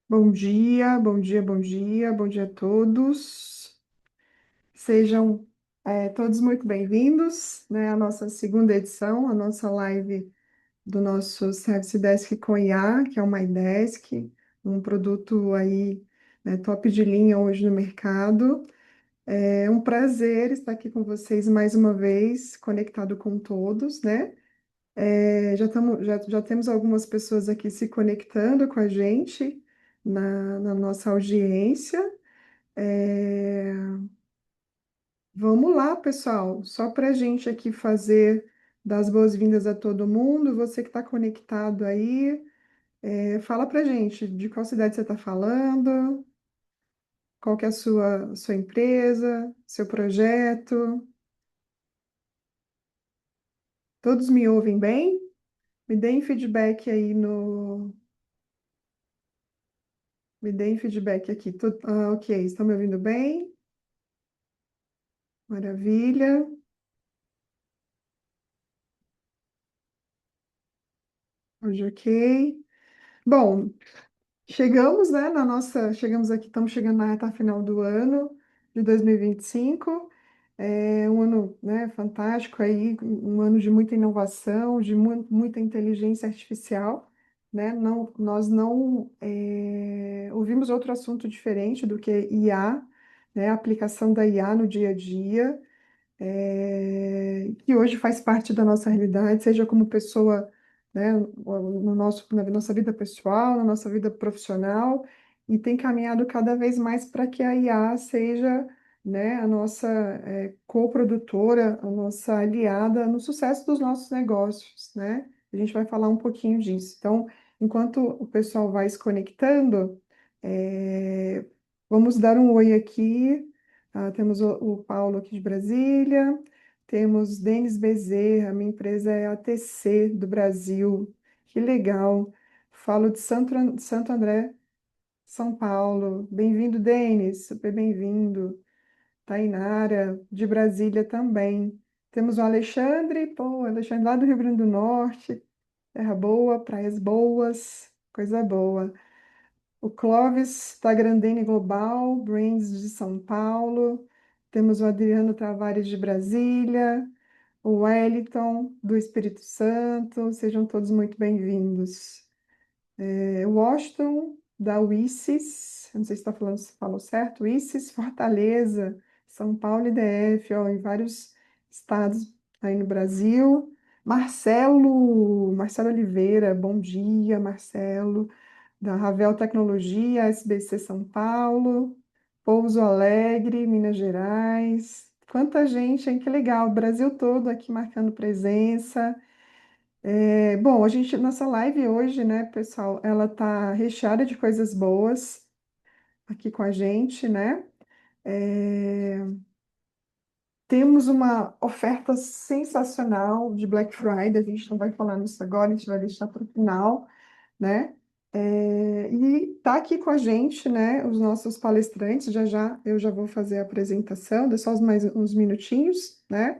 Bom dia, bom dia, bom dia, bom dia a todos. Sejam todos muito bem-vindos, né, à nossa segunda edição, a nossa live do nosso Service Desk com IA, que é o MyDesk, um produto aí, né, top de linha hoje no mercado. É um prazer estar aqui com vocês mais uma vez, conectado com todos, né? Já temos algumas pessoas aqui se conectando com a gente na nossa audiência. É, Vamos lá, pessoal. Só para a gente aqui fazer das boas-vindas a todo mundo. Você que está conectado aí, fala para a gente de qual cidade você está falando, qual que é a sua empresa, seu projeto. Todos me ouvem bem? Me deem feedback aí no. Me deem feedback aqui. Ok, estão me ouvindo bem? Maravilha. Hoje, ok. Bom, chegamos, né, chegamos aqui, estamos chegando na reta final do ano de 2025. É um ano, né, fantástico aí, um ano de muita inovação, de muita inteligência artificial, né? Nós não ouvimos outro assunto diferente do que IA, né, a aplicação da IA no dia a dia, que hoje faz parte da nossa realidade, seja como pessoa, né, na nossa vida pessoal, na nossa vida profissional, e tem caminhado cada vez mais para que a IA seja, né, a nossa coprodutora, a nossa aliada no sucesso dos nossos negócios, né? A gente vai falar um pouquinho disso. Então, enquanto o pessoal vai se conectando, é, vamos dar um oi aqui. Temos o Paulo aqui de Brasília, temos Denis Bezerra, minha empresa é a ATC do Brasil. Que legal. Falo de Santo André, São Paulo. Bem-vindo, Denis, super bem-vindo. Tainara, de Brasília também. Temos o Alexandre, pô, Alexandre lá do Rio Grande do Norte, terra boa, praias boas, coisa boa. O Clóvis da Grandene Global, Brands de São Paulo. Temos o Adriano Tavares de Brasília, o Wellington do Espírito Santo. Sejam todos muito bem-vindos. Washington da UICES, eu não sei se está falando, se falou certo, UICES, Fortaleza, São Paulo e DF, ó, em vários estados aí no Brasil. Marcelo Oliveira, bom dia, Marcelo da Ravel Tecnologia, SBC São Paulo, Pouso Alegre, Minas Gerais. Quanta gente, hein? Que legal, o Brasil todo aqui marcando presença. Bom, a gente, nossa live hoje, né, pessoal, ela tá recheada de coisas boas aqui com a gente, né? É, Temos uma oferta sensacional de Black Friday, a gente não vai falar nisso agora, a gente vai deixar para o final, né? E tá aqui com a gente, né, os nossos palestrantes, já já eu já vou fazer a apresentação, dê só mais uns minutinhos, né,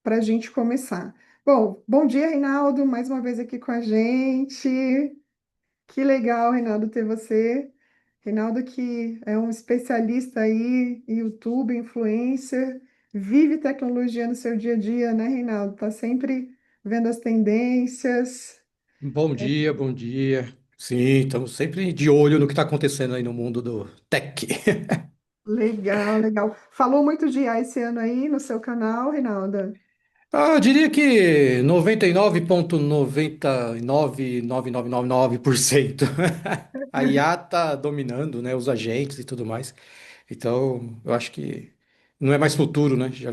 para a gente começar. Bom, bom dia, Reinaldo, mais uma vez aqui com a gente. Que legal, Reinaldo, ter você. Reinaldo que é um especialista aí em YouTube, influencer, vive tecnologia no seu dia a dia, né, Reinaldo? Tá sempre vendo as tendências. Bom dia, bom dia. Sim, estamos sempre de olho no que está acontecendo aí no mundo do tech. Legal, legal. Falou muito de IA esse ano aí no seu canal, Reinaldo? Eu diria que 99,999999% a IA está dominando, né, os agentes e tudo mais. Então, eu acho que não é mais futuro, né? Já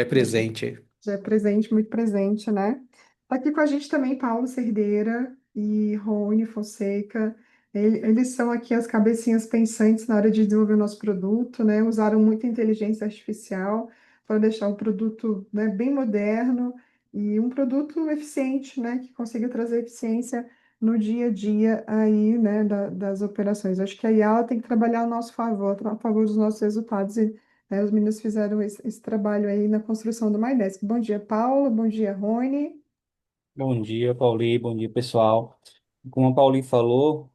é presente. Já é presente, muito presente, né? Tá aqui com a gente também Paulo Cerdeira e Rony Fonseca. Eles são aqui as cabecinhas pensantes na hora de desenvolver o nosso produto, né? Usaram muita inteligência artificial para deixar o produto, né, bem moderno e um produto eficiente, né? Que consiga trazer eficiência no dia a dia aí, né, das operações. Acho que a IA ela tem que trabalhar a nosso favor, a favor dos nossos resultados os meninos fizeram esse trabalho aí na construção do MyDesk. Bom dia, Paulo. Bom dia, Rony. Bom dia, Pauli. Bom dia, pessoal. como a Pauli falou,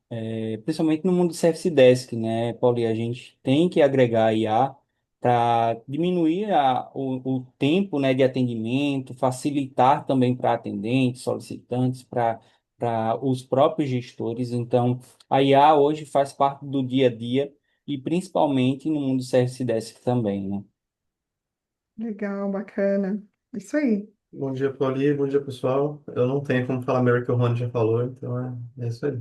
principalmente no mundo do Service Desk, né, Pauli, a gente tem que agregar IA para diminuir o tempo, né, de atendimento, facilitar também para atendentes, solicitantes, para os próprios gestores. Então, a IA hoje faz parte do dia a dia e principalmente no mundo do Service Desk também, né? Legal, bacana. Isso aí. Bom dia, Pauli. Bom dia, pessoal. Eu não tenho como falar melhor que o Rony já falou, então é isso aí.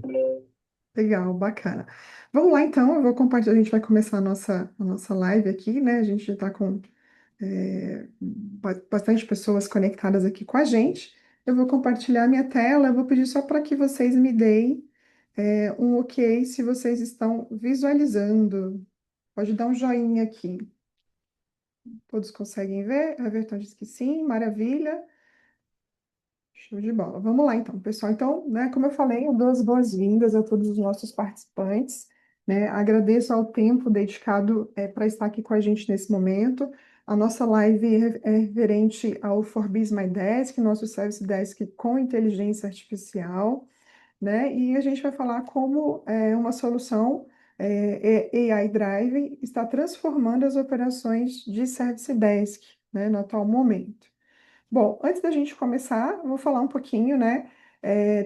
Legal, bacana. Vamos lá, então. Eu vou compartilhar. A gente vai começar a nossa live aqui, né? A gente já está com bastante pessoas conectadas aqui com a gente. Eu vou compartilhar minha tela. Eu vou pedir só para que vocês me deem um ok se vocês estão visualizando. Pode dar um joinha aqui. Todos conseguem ver? A Everton disse que sim, maravilha. Show de bola. Vamos lá, então, pessoal. Então, né, como eu falei, eu dou as boas-vindas a todos os nossos participantes, né? Agradeço ao tempo dedicado para estar aqui com a gente nesse momento. A nossa live é referente ao Forbis My Desk, nosso Service Desk com inteligência artificial, né? E a gente vai falar como uma solução AI Drive está transformando as operações de Service Desk, né, no atual momento. Bom, antes da gente começar, eu vou falar um pouquinho, né?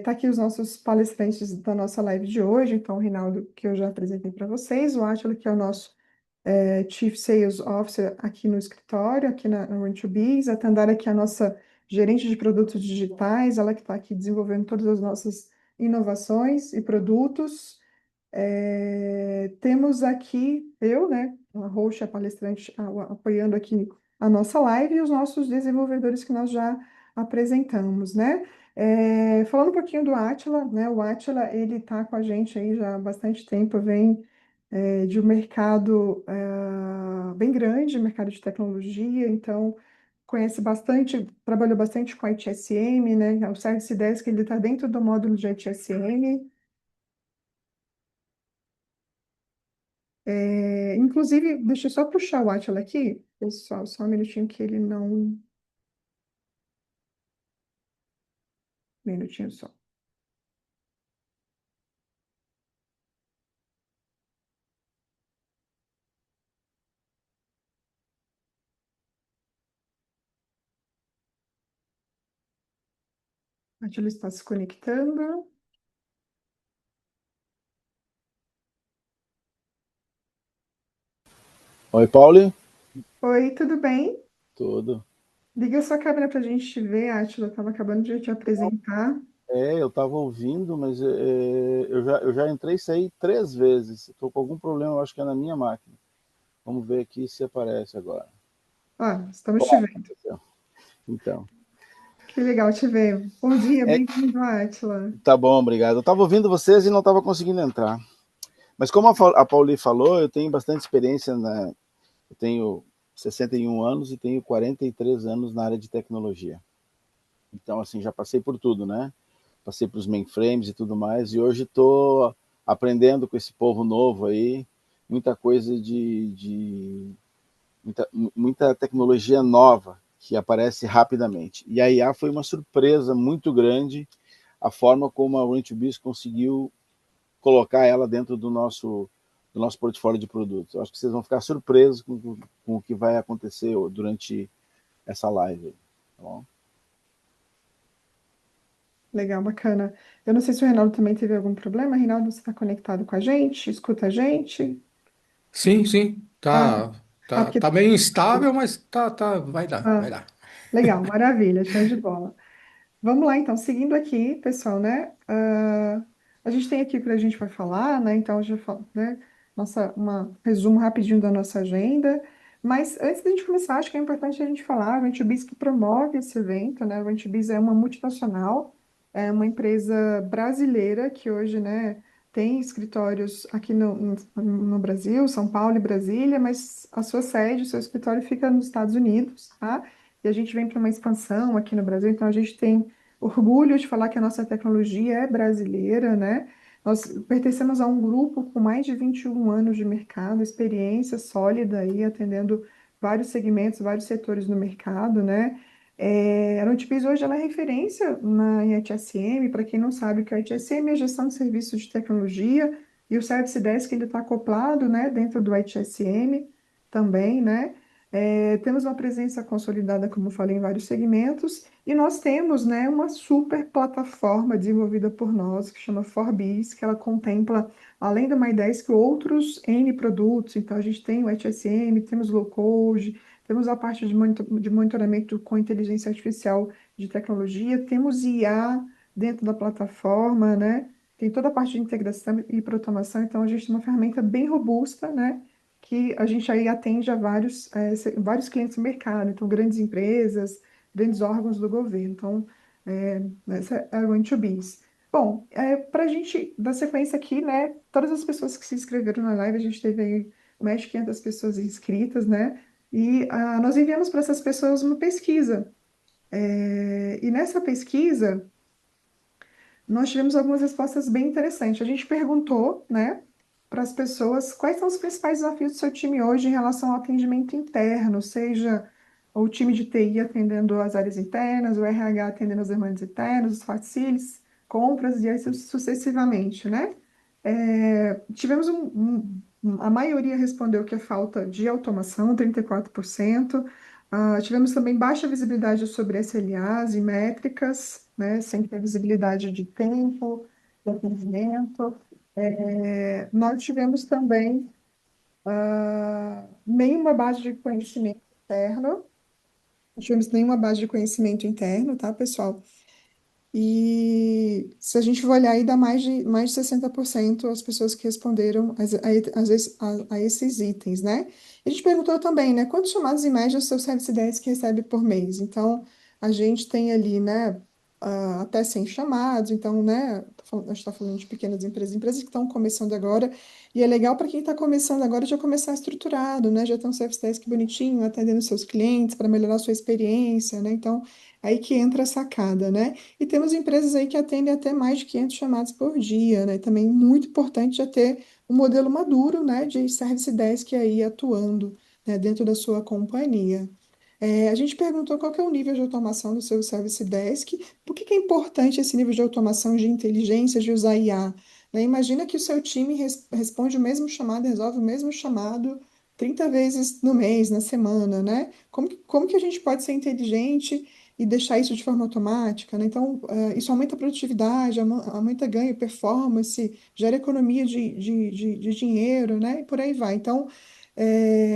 Tá aqui os nossos palestrantes da nossa live de hoje. Então, o Rinaldo, que eu já apresentei para vocês, o Átila, que é o nosso Chief Sales Officer aqui no escritório, aqui na Run2Biz, a Tandara, que é a nossa gerente de produtos digitais, ela que está aqui desenvolvendo todas as nossas inovações e produtos. Temos aqui eu, né, a host, a palestrante, apoiando aqui a nossa live e os nossos desenvolvedores que nós já apresentamos, né? Falando um pouquinho do Átila, né? O Átila, ele está com a gente aí já há bastante tempo, vem de um mercado bem grande, mercado de tecnologia, então conhece bastante, trabalhou bastante com a ITSM, né? O Service Desk, ele está dentro do módulo de ITSM. Inclusive, deixa eu só puxar o Átila aqui, pessoal, só um minutinho que ele não. Um minutinho só. O Átila está se conectando. Oi, Pauli. Oi, tudo bem? Tudo. Liga sua câmera para a gente te ver, Átila. Estava acabando de te apresentar. Eu estava ouvindo, mas eu já entrei e saí 3 vezes. Estou com algum problema, eu acho que é na minha máquina. Vamos ver aqui se aparece agora. Estamos te Bom, vendo. aconteceu. Então, Que legal te ver. Bom dia, é, bem-vindo, Átila. tá bom, obrigado. Eu estava ouvindo vocês e não estava conseguindo entrar. Mas como a Pauli falou, eu tenho bastante experiência eu tenho 61 anos e tenho 43 anos na área de tecnologia. Então, assim, já passei por tudo, né? Passei para os mainframes e tudo mais, e hoje estou aprendendo com esse povo novo aí, muita coisa muita tecnologia nova que aparece rapidamente. E a IA foi uma surpresa muito grande a forma como a Rent2Biz conseguiu colocar ela dentro do nosso portfólio de produtos. Eu acho que vocês vão ficar surpresos com o que vai acontecer durante essa live. Tá bom? Legal, bacana. Eu não sei se o Reinaldo também teve algum problema. Reinaldo, você está conectado com a gente? Escuta a gente? Sim, sim, Ah, tá porque. meio instável, mas vai dar, vai Ah, dar. legal, maravilha, show de bola. Vamos lá, então, seguindo aqui, pessoal, né? A gente tem aqui o que a gente vai falar, né? Então, eu já falo, né? Resumo rapidinho da nossa agenda. Mas antes da gente começar, acho que é importante a gente falar, a Ventubis que promove esse evento, né? A Ventubis é uma multinacional, é uma empresa brasileira que hoje, né, tem escritórios aqui no Brasil, São Paulo e Brasília, mas a sua sede, o seu escritório fica nos Estados Unidos, tá? E a gente vem para uma expansão aqui no Brasil, então a gente tem orgulho de falar que a nossa tecnologia é brasileira, né? Nós pertencemos a um grupo com mais de 21 anos de mercado, experiência sólida aí, atendendo vários segmentos, vários setores no mercado, né? A Notbiz hoje ela é referência em ITSM. Para quem não sabe, o que é ITSM é a gestão de serviços de tecnologia, e o Service Desk ele está acoplado, né, dentro do ITSM também, né? Temos uma presença consolidada, como eu falei, em vários segmentos, e nós temos, né, uma super plataforma desenvolvida por nós, que chama Forbiz, que ela contempla, além do MyDesk, outros N produtos. Então, a gente tem o ITSM, temos low code, temos a parte de monitoramento com inteligência artificial de tecnologia, temos IA dentro da plataforma, né? Tem toda a parte de integração e automação, então a gente tem uma ferramenta bem robusta, né? Que a gente aí atende a vários clientes do mercado, então grandes empresas, grandes órgãos do governo. Então, essa é a Run2Biz. Bom, para a gente dar sequência aqui, né? Todas as pessoas que se inscreveram na live, a gente teve aí mais de 500 pessoas inscritas, né? E nós enviamos para essas pessoas uma pesquisa. E nessa pesquisa, nós tivemos algumas respostas bem interessantes. A gente perguntou, né, para as pessoas quais são os principais desafios do seu time hoje em relação ao atendimento interno, seja o time de TI atendendo as áreas internas, o RH atendendo as demandas internas, os facilities, compras e assim sucessivamente, né? Tivemos a maioria respondeu que é falta de automação, 34%. Tivemos também baixa visibilidade sobre SLAs e métricas, né, sem ter visibilidade de tempo, de atendimento. Nós tivemos também nenhuma base de conhecimento interno, não tivemos nenhuma base de conhecimento interno, tá, pessoal? E se a gente for olhar aí, dá mais de 60% as pessoas que responderam a esses itens, né? A gente perguntou também, né? Quantos chamados em média o seu Service Desk recebe por mês? Então, a gente tem ali, né? Até 100 chamados. Então, né? A gente está falando de pequenas empresas que estão começando agora. E é legal para quem está começando agora já começar estruturado, né? Já ter um Service Desk bonitinho, atendendo seus clientes para melhorar a sua experiência, né? Então, aí que entra a sacada, né? E temos empresas aí que atendem até mais de 500 chamadas por dia, né? Também muito importante já ter um modelo maduro, né, de Service Desk aí atuando, né, dentro da sua companhia. A gente perguntou qual que é o nível de automação do seu Service Desk, por que que é importante esse nível de automação de inteligência, de usar IA, né? Imagina que o seu time responde o mesmo chamado, resolve o mesmo chamado 30 vezes no mês, na semana, né? Como que a gente pode ser inteligente e deixar isso de forma automática, né? Então, isso aumenta a produtividade, aumenta ganho, performance, gera economia de dinheiro, né? E por aí vai. Então,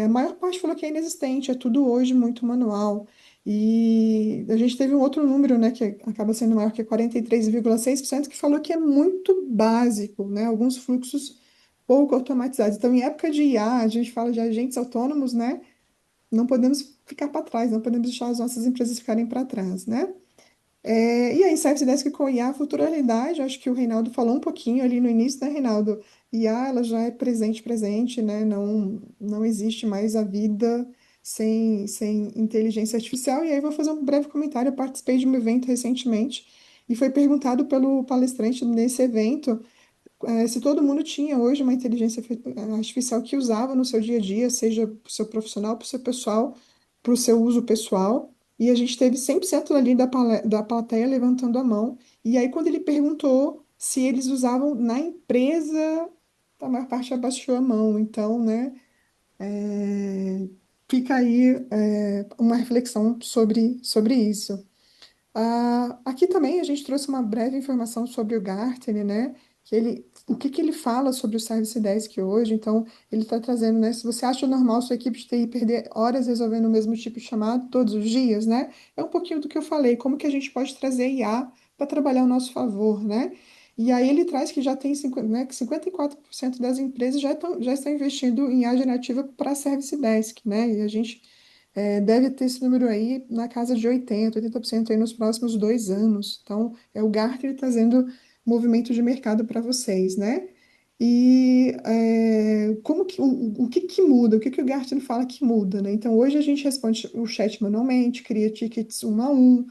a maior parte falou que é inexistente, é tudo hoje muito manual. E a gente teve um outro número, né, que acaba sendo maior que 43,6%, que falou que é muito básico, né? Alguns fluxos pouco automatizados. Então, em época de IA, a gente fala de agentes autônomos, né? Não podemos ficar para trás, não podemos deixar as nossas empresas ficarem para trás, né? E aí, Service Desk com IA, futuralidade, acho que o Reinaldo falou um pouquinho ali no início, né, Reinaldo? IA, ela já é presente, né? Não existe mais a vida sem inteligência artificial. E aí, vou fazer um breve comentário. Eu participei de um evento recentemente e foi perguntado pelo palestrante nesse evento se todo mundo tinha hoje uma inteligência artificial que usava no seu dia a dia, seja para o seu profissional, para o seu pessoal, para o seu uso pessoal. E a gente teve 100% ali da plateia levantando a mão. E aí, quando ele perguntou se eles usavam na empresa, a maior parte abaixou a mão. Então, né, fica aí, uma reflexão sobre isso. Aqui também a gente trouxe uma breve informação sobre o Gartner, né? O que que ele fala sobre o Service Desk hoje. Então, ele está trazendo, né? Se você acha normal sua equipe de TI perder horas resolvendo o mesmo tipo de chamado todos os dias, né? É um pouquinho do que eu falei, como que a gente pode trazer IA para trabalhar ao nosso favor, né? E aí ele traz que já tem né, que 54% das empresas já estão investindo em IA generativa para Service Desk, né? E a gente deve ter esse número aí na casa de 80% aí nos próximos 2 anos. Então, é o Gartner trazendo movimento de mercado para vocês, né? E o que que muda? O que que o Gartner fala que muda, né? Então, hoje a gente responde o chat manualmente, cria tickets um a um,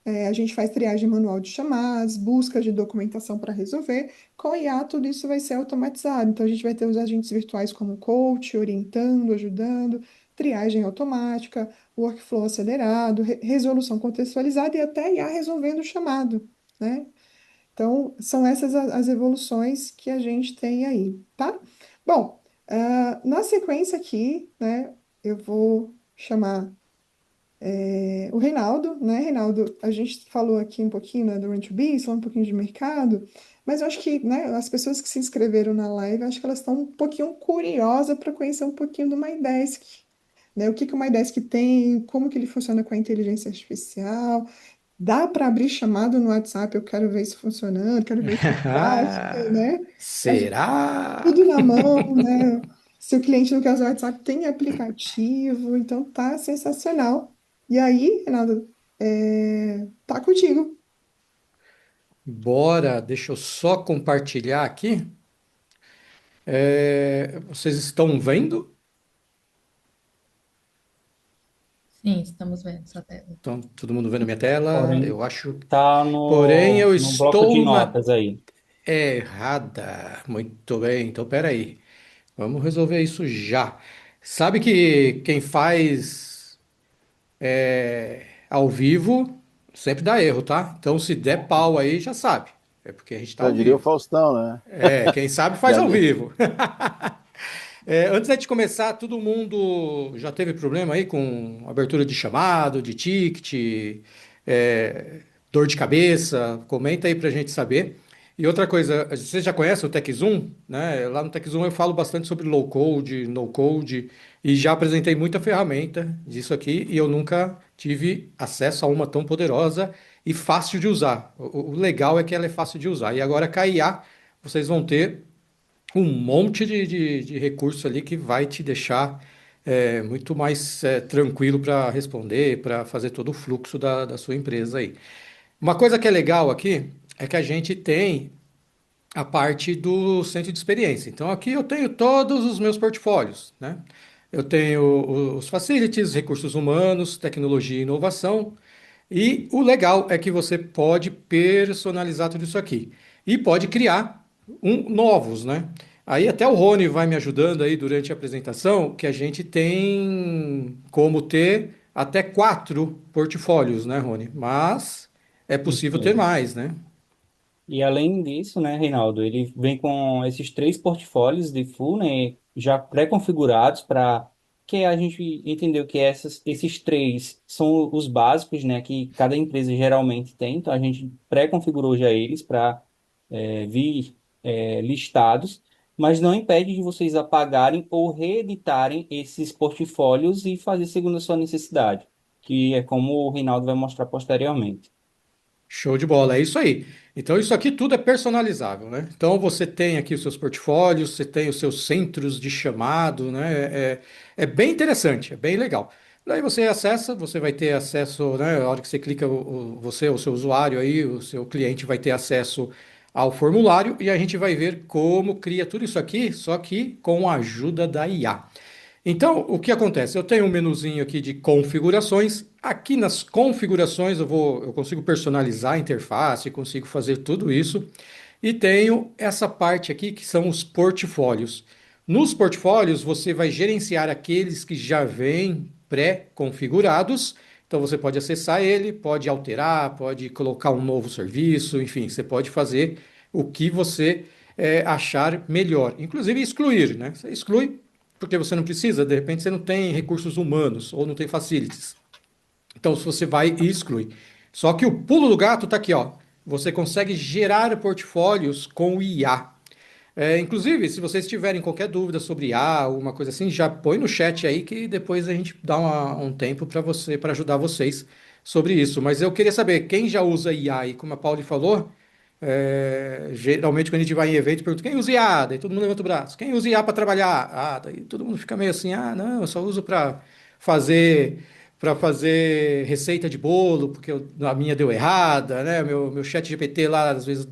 a gente faz triagem manual de chamadas, busca de documentação para resolver. Com IA, tudo isso vai ser automatizado. Então, a gente vai ter os agentes virtuais como coach, orientando, ajudando, triagem automática, workflow acelerado, resolução contextualizada e até IA resolvendo o chamado, né? Então, são essas as evoluções que a gente tem aí, tá? Bom, na sequência aqui, né, eu vou chamar o Reinaldo, né? Reinaldo, a gente falou aqui um pouquinho, né, do Rent2Biz, falou um pouquinho de mercado, mas eu acho que, né, as pessoas que se inscreveram na live, acho que elas estão um pouquinho curiosas para conhecer um pouquinho do MyDesk, né? O que que o MyDesk tem, como que ele funciona com a inteligência artificial. Dá para abrir chamado no WhatsApp, eu quero ver isso funcionando, quero ver isso em prática, né? Será? Tudo na mão, né? Se o cliente não quer usar o WhatsApp, tem aplicativo, então tá sensacional. E aí, Renato, tá contigo. Bora, deixa eu só compartilhar aqui. Vocês estão vendo? Sim, estamos vendo sua tela. Estão todo mundo vendo minha tela? Porém, Eu acho. tá Porém, eu no bloco de estou na notas aí. errada. Muito bem, então peraí. Vamos resolver isso já. Sabe que quem faz ao vivo sempre dá erro, tá? Então, se der pau aí, já sabe. É porque a gente está Já ao diria o vivo. Faustão, né? Quem sabe faz Já ao li. vivo. Antes de começar, todo mundo já teve problema aí com abertura de chamado, de ticket, é, dor de cabeça? Comenta aí pra gente saber. E outra coisa, você já conhece o TechZoom, né? Lá no TechZoom eu falo bastante sobre low code, no code, e já apresentei muita ferramenta disso aqui, e eu nunca tive acesso a uma tão poderosa e fácil de usar. O legal é que ela é fácil de usar. E agora com a IA, vocês vão ter um monte de recurso ali que vai te deixar muito mais tranquilo para responder, para fazer todo o fluxo da sua empresa aí. Uma coisa que é legal aqui é que a gente tem a parte do centro de experiência. Então aqui eu tenho todos os meus portfólios, né? Eu tenho os facilities, recursos humanos, tecnologia e inovação. E o legal é que você pode personalizar tudo isso aqui e pode criar novos, né? Aí até o Rony vai me ajudando aí durante a apresentação, que a gente tem como ter até 4 portfólios, né, Rony? Mas é Isso possível ter mesmo. mais, né? E além disso, né, Reinaldo, ele vem com esses três portfólios de full, né, já pré-configurados para que a gente entendeu que esses três são os básicos, né, que cada empresa geralmente tem. Então a gente pré-configurou já eles para vir listados, mas não impede de vocês apagarem ou reeditarem esses portfólios e fazer segundo a sua necessidade, que é como o Reinaldo vai mostrar posteriormente. Show de bola, é isso aí. Então, isso aqui tudo é personalizável, né? Então, você tem aqui os seus portfólios, você tem os seus centros de chamado, né? É bem interessante, é bem legal. Daí você acessa, você vai ter acesso, né? A hora que você clica, você, o seu usuário aí, o seu cliente vai ter acesso ao formulário e a gente vai ver como cria tudo isso aqui, só que com a ajuda da IA. Então, o que acontece? Eu tenho um menuzinho aqui de configurações. Aqui nas configurações eu consigo personalizar a interface, consigo fazer tudo isso. E tenho essa parte aqui que são os portfólios. Nos portfólios, você vai gerenciar aqueles que já vêm pré-configurados. Então, você pode acessar ele, pode alterar, pode colocar um novo serviço, enfim, você pode fazer o que você achar melhor. Inclusive excluir, né? Você exclui porque você não precisa, de repente você não tem recursos humanos ou não tem facilities. Então, se você vai e exclui. Só que o pulo do gato está aqui, ó. Você consegue gerar portfólios com o IA. Inclusive, se vocês tiverem qualquer dúvida sobre IA, alguma coisa assim, já põe no chat aí que depois a gente dá um tempo para ajudar vocês sobre isso. Mas eu queria saber, quem já usa IA e como a Pauli falou, geralmente quando a gente vai em evento, pergunta quem usa IA, daí todo mundo levanta o braço. Quem usa IA para trabalhar? Ah, daí todo mundo fica meio assim, ah, não, eu só uso fazer para fazer receita de bolo, porque a minha deu errada, né? Meu chat GPT lá às vezes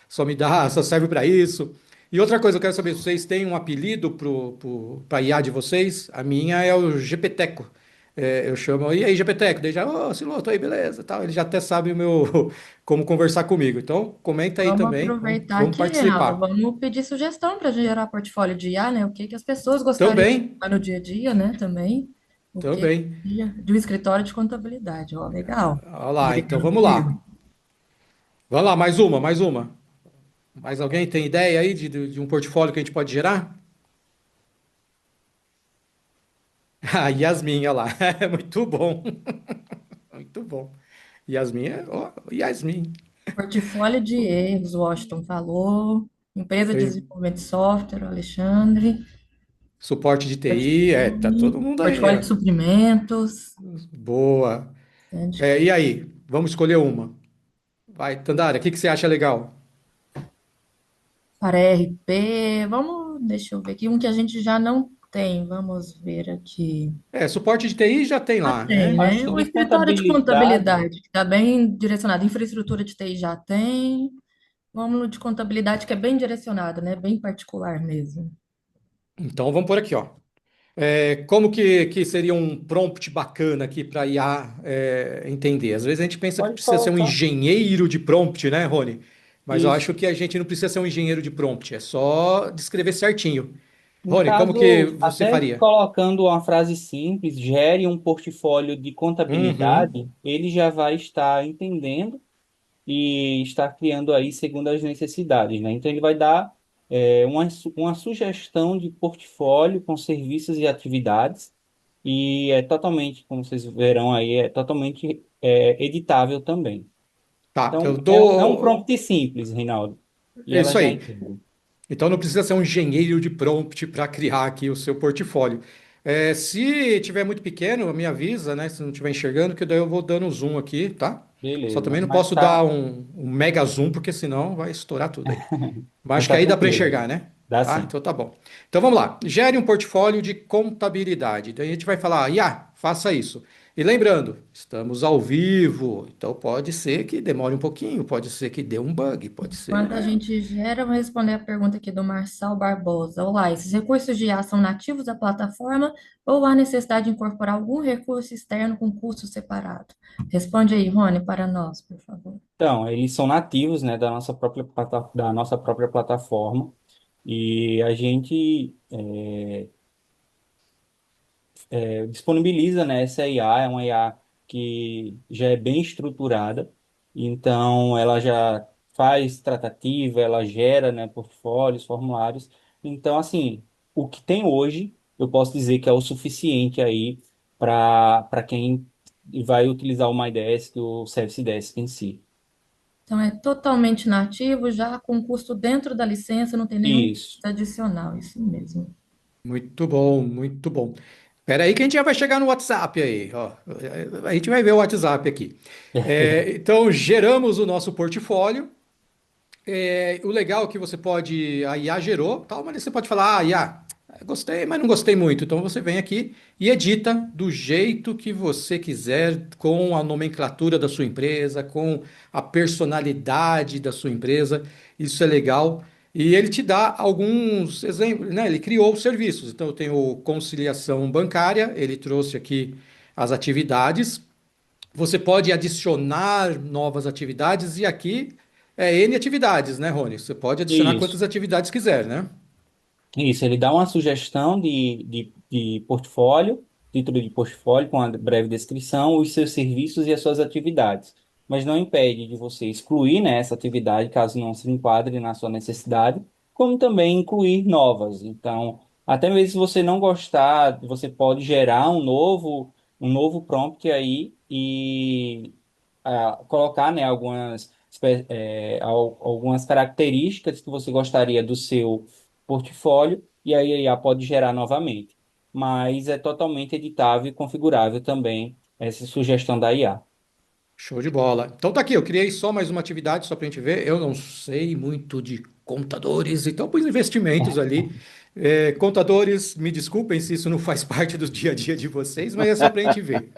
só serve para isso. E outra coisa, eu quero saber se vocês têm um apelido para IA de vocês. A minha é o GPTeco. Eu chamo, e aí, GPTeco? Daí já, ô, Siloto, aí, beleza, tal. Ele já até sabe como conversar comigo. Então, comenta aí Vamos também, aproveitar vamos aqui, Reinaldo. participar. Vamos pedir sugestão para gerar portfólio de IA, né? O que que as pessoas gostariam de Também, usar no dia a dia, né? Também. O que Também. de um escritório de contabilidade, ó, legal. Olha lá, então Adriano, vamos lá. Vamos lá, mais uma, mais uma. Mais alguém tem ideia aí de um portfólio que a gente pode gerar? Ah, Yasmin, olha lá. Muito bom. Muito bom. Yasmin é, ó, Yasmin. portfólio de erros, Washington falou. Empresa de Tem desenvolvimento de software, Alexandre. suporte de TI, tá todo Portfólio, mundo aí, portfólio ó. de suprimentos. Boa. Entende? E aí, vamos escolher uma. Vai, Tandara, o que que você acha legal? Para RP, vamos, deixa eu ver aqui, um que a gente já não tem, vamos ver aqui. Suporte de TI já tem Já lá, tem, né? Acho né? que O de escritório de contabilidade, contabilidade, que está bem direcionado. Infraestrutura de TI já tem. Vamos no de contabilidade, que é bem direcionado, né? Bem particular mesmo. Então vamos por aqui, ó. Como que seria um prompt bacana aqui para IA entender? Às vezes a gente pensa que pode precisa ser um colocar. engenheiro de prompt, né, Rony? Mas eu Isso. acho que a gente não precisa ser um engenheiro de prompt, é só descrever certinho. No Rony, como que caso, você até faria? colocando uma frase simples, gere um portfólio de Uhum. contabilidade, ele já vai estar entendendo e estar criando aí segundo as necessidades, né? Então ele vai dar uma sugestão de portfólio com serviços e atividades e é totalmente, como vocês verão aí, é totalmente editável também. Tá, eu Então é um dou. prompt simples, Reinaldo, e É ela isso já aí. entende. Então não precisa ser um engenheiro de prompt para criar aqui o seu portfólio. Se tiver muito pequeno, me avisa, né? Se não estiver enxergando, que daí eu vou dando um zoom aqui, tá? Só Beleza, também não mas posso dar tá, um mega zoom, porque senão vai estourar tudo aí. Mas mas acho que tá aí dá para tranquilo, enxergar, né? dá Tá? sim. Então tá bom. Então vamos lá. Gere um portfólio de contabilidade. Então a gente vai falar, faça isso. E lembrando, estamos ao vivo, então pode ser que demore um pouquinho, pode ser que dê um bug, pode ser, Enquanto a né? gente gera, eu vou responder a pergunta aqui do Marçal Barbosa. Olá, esses recursos de IA são nativos da plataforma ou há necessidade de incorporar algum recurso externo com custo separado? Responde aí, Rony, para nós, por favor. Então, eles são nativos, né, da nossa própria, da nossa própria plataforma e a gente disponibiliza, né, essa IA, é uma IA que já é bem estruturada, então ela já faz tratativa, ela gera, né, portfólios, formulários. Então, assim, o que tem hoje, eu posso dizer que é o suficiente aí para quem vai utilizar o MyDesk, o Service Desk em si. Então, é totalmente nativo, já com custo dentro da licença, não tem nenhum Isso. custo adicional, isso mesmo. Muito bom, muito bom. Espera aí que a gente já vai chegar no WhatsApp aí, ó. A gente vai ver o WhatsApp aqui. Então, geramos o nosso portfólio. O legal é que você pode, a IA gerou, tal, mas você pode falar, IA, gostei, mas não gostei muito. Então você vem aqui e edita do jeito que você quiser, com a nomenclatura da sua empresa, com a personalidade da sua empresa. Isso é legal. E ele te dá alguns exemplos, né? Ele criou os serviços. Então eu tenho conciliação bancária, ele trouxe aqui as atividades. Você pode adicionar novas atividades e aqui N atividades, né, Rony? Você pode adicionar Isso. quantas atividades quiser, né? Isso, ele dá uma sugestão de portfólio, título de portfólio com a breve descrição, os seus serviços e as suas atividades. Mas não impede de você excluir, né, essa atividade caso não se enquadre na sua necessidade, como também incluir novas. Então, até mesmo se você não gostar, você pode gerar um novo prompt aí e colocar, né, algumas características que você gostaria do seu portfólio e aí a IA pode gerar novamente. Mas é totalmente editável e configurável também essa sugestão da IA. Show de bola. Então tá aqui, eu criei só mais uma atividade só para a gente ver. Eu não sei muito de contadores, então pus investimentos ali. Contadores, me desculpem se isso não faz parte do dia a dia de vocês, mas é só para a gente ver.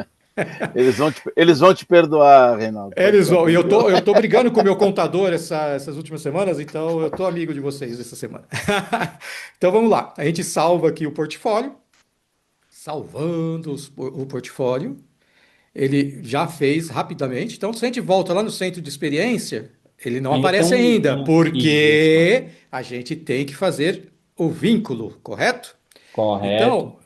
Eles vão te perdoar, Reinaldo, pode Eles ficar vão, e tranquilo. eu tô brigando com o meu contador essas últimas semanas, então eu tô amigo de vocês essa semana. Então vamos lá, a gente salva aqui o portfólio, salvando o portfólio. Ele já fez rapidamente. Então, se a gente volta lá no centro de experiência, ele não Ainda tem aparece ainda, isso, porque a gente tem que fazer o vínculo, correto? correto. Então,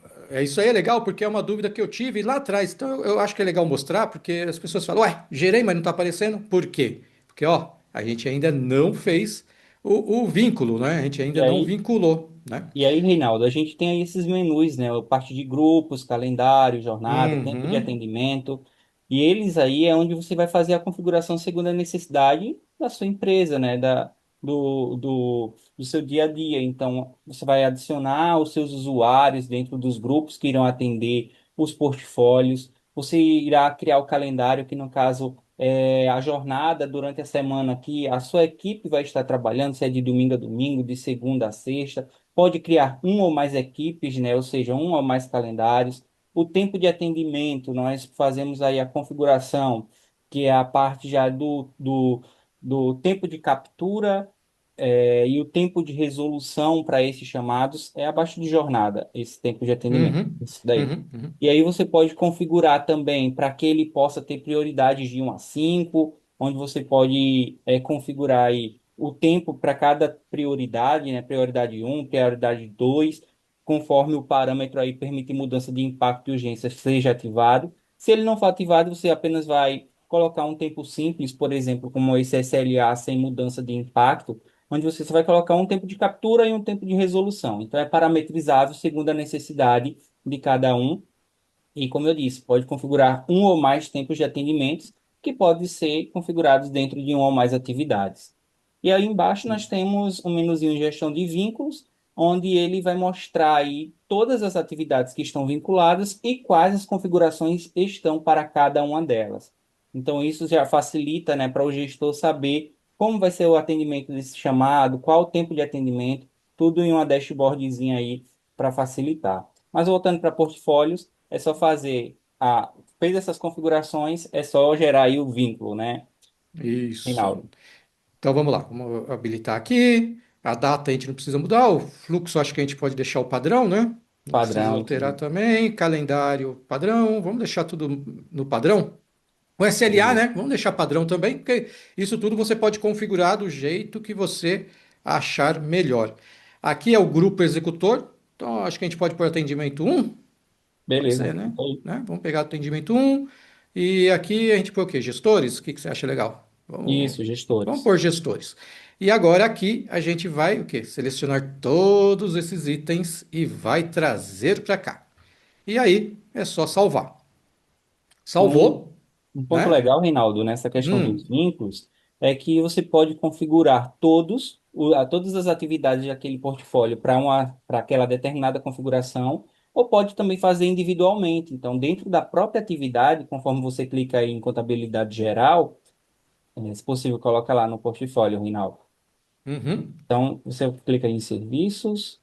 isso aí é legal porque é uma dúvida que eu tive lá atrás. Então eu acho que é legal mostrar porque as pessoas falam, ué, gerei, mas não está aparecendo. Por quê? Porque, ó, a gente ainda não fez o vínculo, né? A gente E ainda não aí, vinculou, né? e aí, Reinaldo, a gente tem aí esses menus, né? A parte de grupos, calendário, jornada, tempo de Uhum, atendimento. E eles aí é onde você vai fazer a configuração segundo a necessidade da sua empresa, né? Do seu dia a dia. Então, você vai adicionar os seus usuários dentro dos grupos que irão atender os portfólios. Você irá criar o calendário, que no caso é a jornada durante a semana que a sua equipe vai estar trabalhando, se é de domingo a domingo, de segunda a sexta. Pode criar um ou mais equipes, né? Ou seja, um ou mais calendários. O tempo de atendimento, nós fazemos aí a configuração, que é a parte já do tempo de captura, e o tempo de resolução para esses chamados é abaixo de jornada, esse tempo de atendimento. uhum, Isso daí. uhum. E aí você pode configurar também para que ele possa ter prioridades de 1 a 5, onde você pode configurar aí o tempo para cada prioridade, né? Prioridade um, prioridade 2, conforme o parâmetro aí permite mudança de impacto e urgência seja ativado. Se ele não for ativado, você apenas vai colocar um tempo simples, por exemplo, como esse SLA sem mudança de impacto, onde você só vai colocar um tempo de captura e um tempo de resolução. Então é parametrizável segundo a necessidade de cada um. E como eu disse, pode configurar um ou mais tempos de atendimentos que podem ser configurados dentro de uma ou mais atividades. E aí embaixo nós temos um menuzinho de gestão de vínculos, onde ele vai mostrar aí todas as atividades que estão vinculadas e quais as configurações estão para cada uma delas. Então isso já facilita, né, para o gestor saber como vai ser o atendimento desse chamado, qual o tempo de atendimento, tudo em uma dashboardzinha aí para facilitar. Mas voltando para portfólios, é só fez essas configurações, é só gerar aí o vínculo, né, Isso. Reinaldo? Então vamos lá, vamos habilitar aqui. A data a gente não precisa mudar, o fluxo acho que a gente pode deixar o padrão, né? Não precisa Padrão, alterar também. Calendário padrão, vamos deixar tudo no padrão. O SLA, beleza. né? Vamos deixar padrão também, porque isso tudo você pode configurar do jeito que você achar melhor. Aqui é o grupo executor, então acho que a gente pode pôr atendimento um, pode Beleza. ser, né? Vamos pegar atendimento um e aqui a gente põe o quê? Gestores? O que que você acha legal? Vamos, Isso, vamos gestores. pôr gestores. E agora aqui a gente vai o quê? Selecionar todos esses itens e vai trazer para cá. E aí é só salvar. Um, Salvou, um ponto né? legal, Reinaldo, nessa questão dos Hum, vínculos, é que você pode configurar todas as atividades daquele portfólio para aquela determinada configuração, ou pode também fazer individualmente. Então, dentro da própria atividade, conforme você clica aí em contabilidade geral, se possível, coloca lá no portfólio, Reinaldo. uhum. Então, você clica em serviços,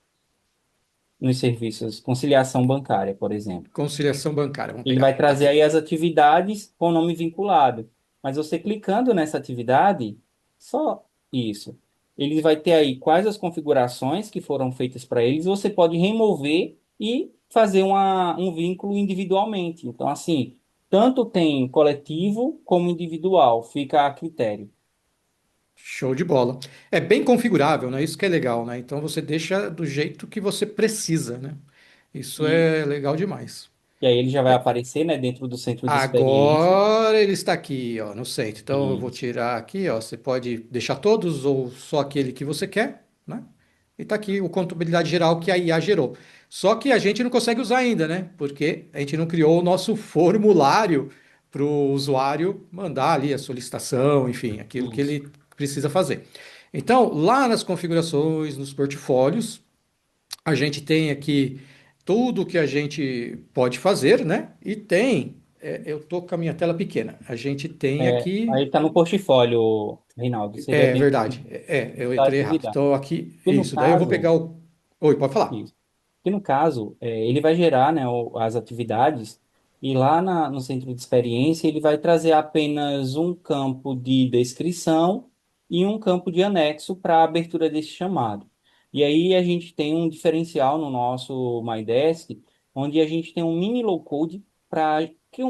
nos serviços conciliação bancária, por exemplo. Conciliação bancária, vamos Ele pegar. vai Tá trazer aqui. aí as atividades com nome vinculado. Mas você clicando nessa atividade, só isso. Ele vai ter aí quais as configurações que foram feitas para eles. Você pode remover e fazer um vínculo individualmente. Então, assim, tanto tem coletivo como individual, fica a critério. Show de bola. É bem configurável, né? Isso que é legal, né? Então você deixa do jeito que você precisa, né? Isso E, é legal demais. e aí ele já vai aparecer, né, dentro do centro de experiência. Agora ele está aqui, ó, no centro. Então eu vou Isso. tirar aqui, ó. Você pode deixar todos ou só aquele que você quer, né? E tá aqui o contabilidade geral que a IA gerou. Só que a gente não consegue usar ainda, né? Porque a gente não criou o nosso formulário para o usuário mandar ali a solicitação, enfim, aquilo que Isso. ele precisa fazer. Então, lá nas configurações, nos portfólios, a gente tem aqui tudo que a gente pode fazer, né? E tem, eu tô com a minha tela pequena. A gente tem Aí aqui, está no portfólio, Reinaldo. Seria é dentro verdade, eu da entrei errado. atividade. Então aqui, E no isso. Daí eu vou caso, pegar o. Oi, pode falar. isso. E no caso, ele vai gerar, né, as atividades e lá no centro de experiência ele vai trazer apenas um campo de descrição e um campo de anexo para a abertura desse chamado. E aí a gente tem um diferencial no nosso MyDesk, onde a gente tem um mini low-code para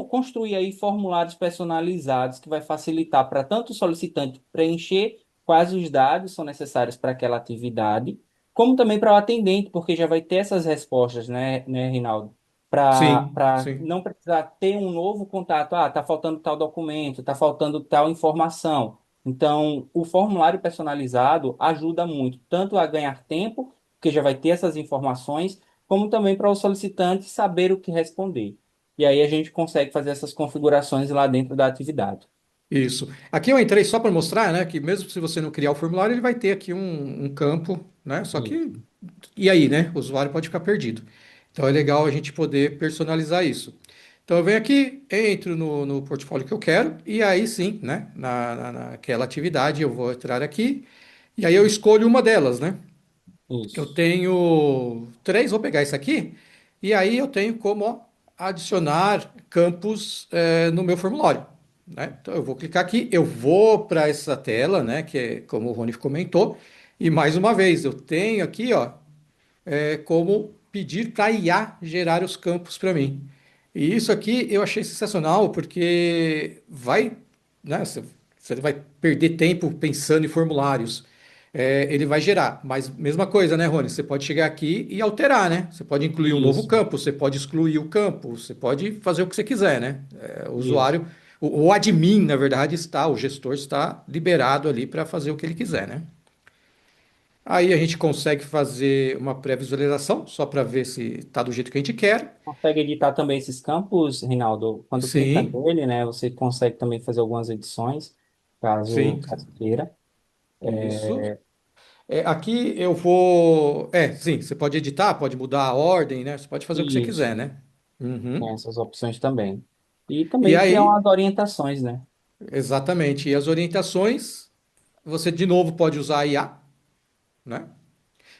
construir aí formulários personalizados que vai facilitar para tanto o solicitante preencher quais os dados são necessários para aquela atividade como também para o atendente, porque já vai ter essas respostas, né, Rinaldo? Sim, para sim. não precisar ter um novo contato. Ah, está faltando tal documento, está faltando tal informação. Então, o formulário personalizado ajuda muito, tanto a ganhar tempo, porque já vai ter essas informações, como também para o solicitante saber o que responder. E aí a gente consegue fazer essas configurações lá dentro da atividade. Isso. Aqui eu entrei só para mostrar, né, que mesmo se você não criar o formulário, ele vai ter aqui um campo, né? Só Isso. que, e aí, né? O usuário pode ficar perdido. Então é legal a gente poder personalizar isso. Então eu venho aqui, entro no portfólio que eu quero, e aí sim, né? Naquela atividade eu vou entrar aqui, e aí eu escolho uma delas, né? Eu Isso. tenho três, vou pegar esse aqui, e aí eu tenho como ó, adicionar campos no meu formulário, né? Então eu vou clicar aqui, eu vou para essa tela, né? Que é como o Rony comentou, e mais uma vez eu tenho aqui, ó, como pedir para a IA gerar os campos para mim. E isso aqui eu achei sensacional porque vai, né, você vai perder tempo pensando em formulários. Ele vai gerar, mas mesma coisa, né, Rony? Você pode chegar aqui e alterar, né? Você pode incluir um novo Isso. campo, você pode excluir o campo, você pode fazer o que você quiser, né? O Isso. usuário, o admin, na verdade, está, o gestor está liberado ali para fazer o que ele quiser, né? Aí a gente consegue fazer uma pré-visualização, só para ver se está do jeito que a gente quer. Consegue editar também esses campos, Reinaldo? Quando clica Sim, nele, né, você consegue também fazer algumas edições, sim, caso queira. isso. Aqui eu vou. Sim, você pode editar, pode mudar a ordem, né? Você pode fazer o que você quiser, Isso, né? tem Uhum. essas opções também. E E também criar aí, umas orientações, né? exatamente. E as orientações, você de novo pode usar a IA, né?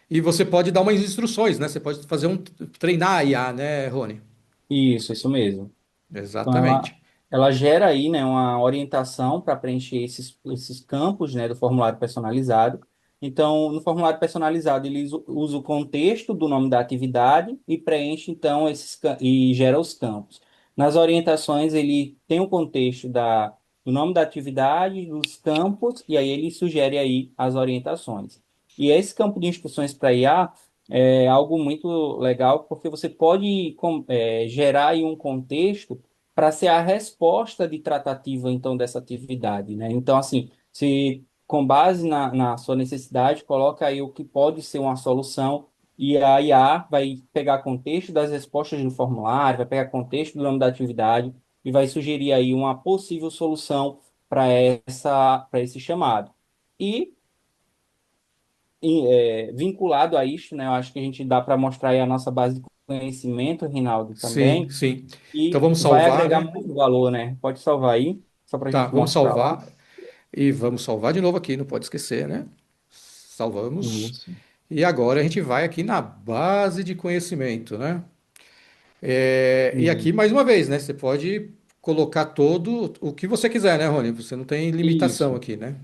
E você pode dar umas instruções, né? Você pode fazer treinar a IA, né, Rony? Isso mesmo. Então, Exatamente. ela gera aí, né, uma orientação para preencher esses campos, né, do formulário personalizado. Então, no formulário personalizado, ele usa o contexto do nome da atividade e preenche, então, e gera os campos. Nas orientações, ele tem o contexto do nome da atividade, dos campos, e aí ele sugere aí as orientações. E esse campo de instruções para IA é algo muito legal, porque você pode gerar aí um contexto para ser a resposta de tratativa, então, dessa atividade, né? Então, assim, se com base na sua necessidade, coloca aí o que pode ser uma solução e a IA vai pegar contexto das respostas do formulário, vai pegar contexto do nome da atividade e vai sugerir aí uma possível solução para esse chamado. E vinculado a isso, né, eu acho que a gente dá para mostrar aí a nossa base de conhecimento, Rinaldo, Sim, também, sim. Então e vamos vai salvar, agregar né? muito valor, né? Pode salvar aí, só para a Tá, gente vamos mostrar lá. salvar. E vamos salvar de novo aqui, não pode esquecer, né? Salvamos. Isso. E agora a gente vai aqui na base de conhecimento, né? E aqui, Uhum. mais uma vez, né? Você pode colocar todo o que você quiser, né, Rony? Você não tem limitação Isso. aqui, né?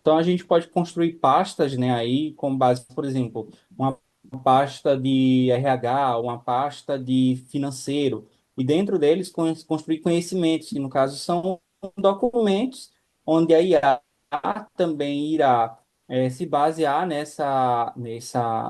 Então a gente pode construir pastas, né, aí com base, por exemplo, uma pasta de RH, uma pasta de financeiro, e dentro deles construir conhecimentos, que no caso são documentos, onde a IA também irá se basear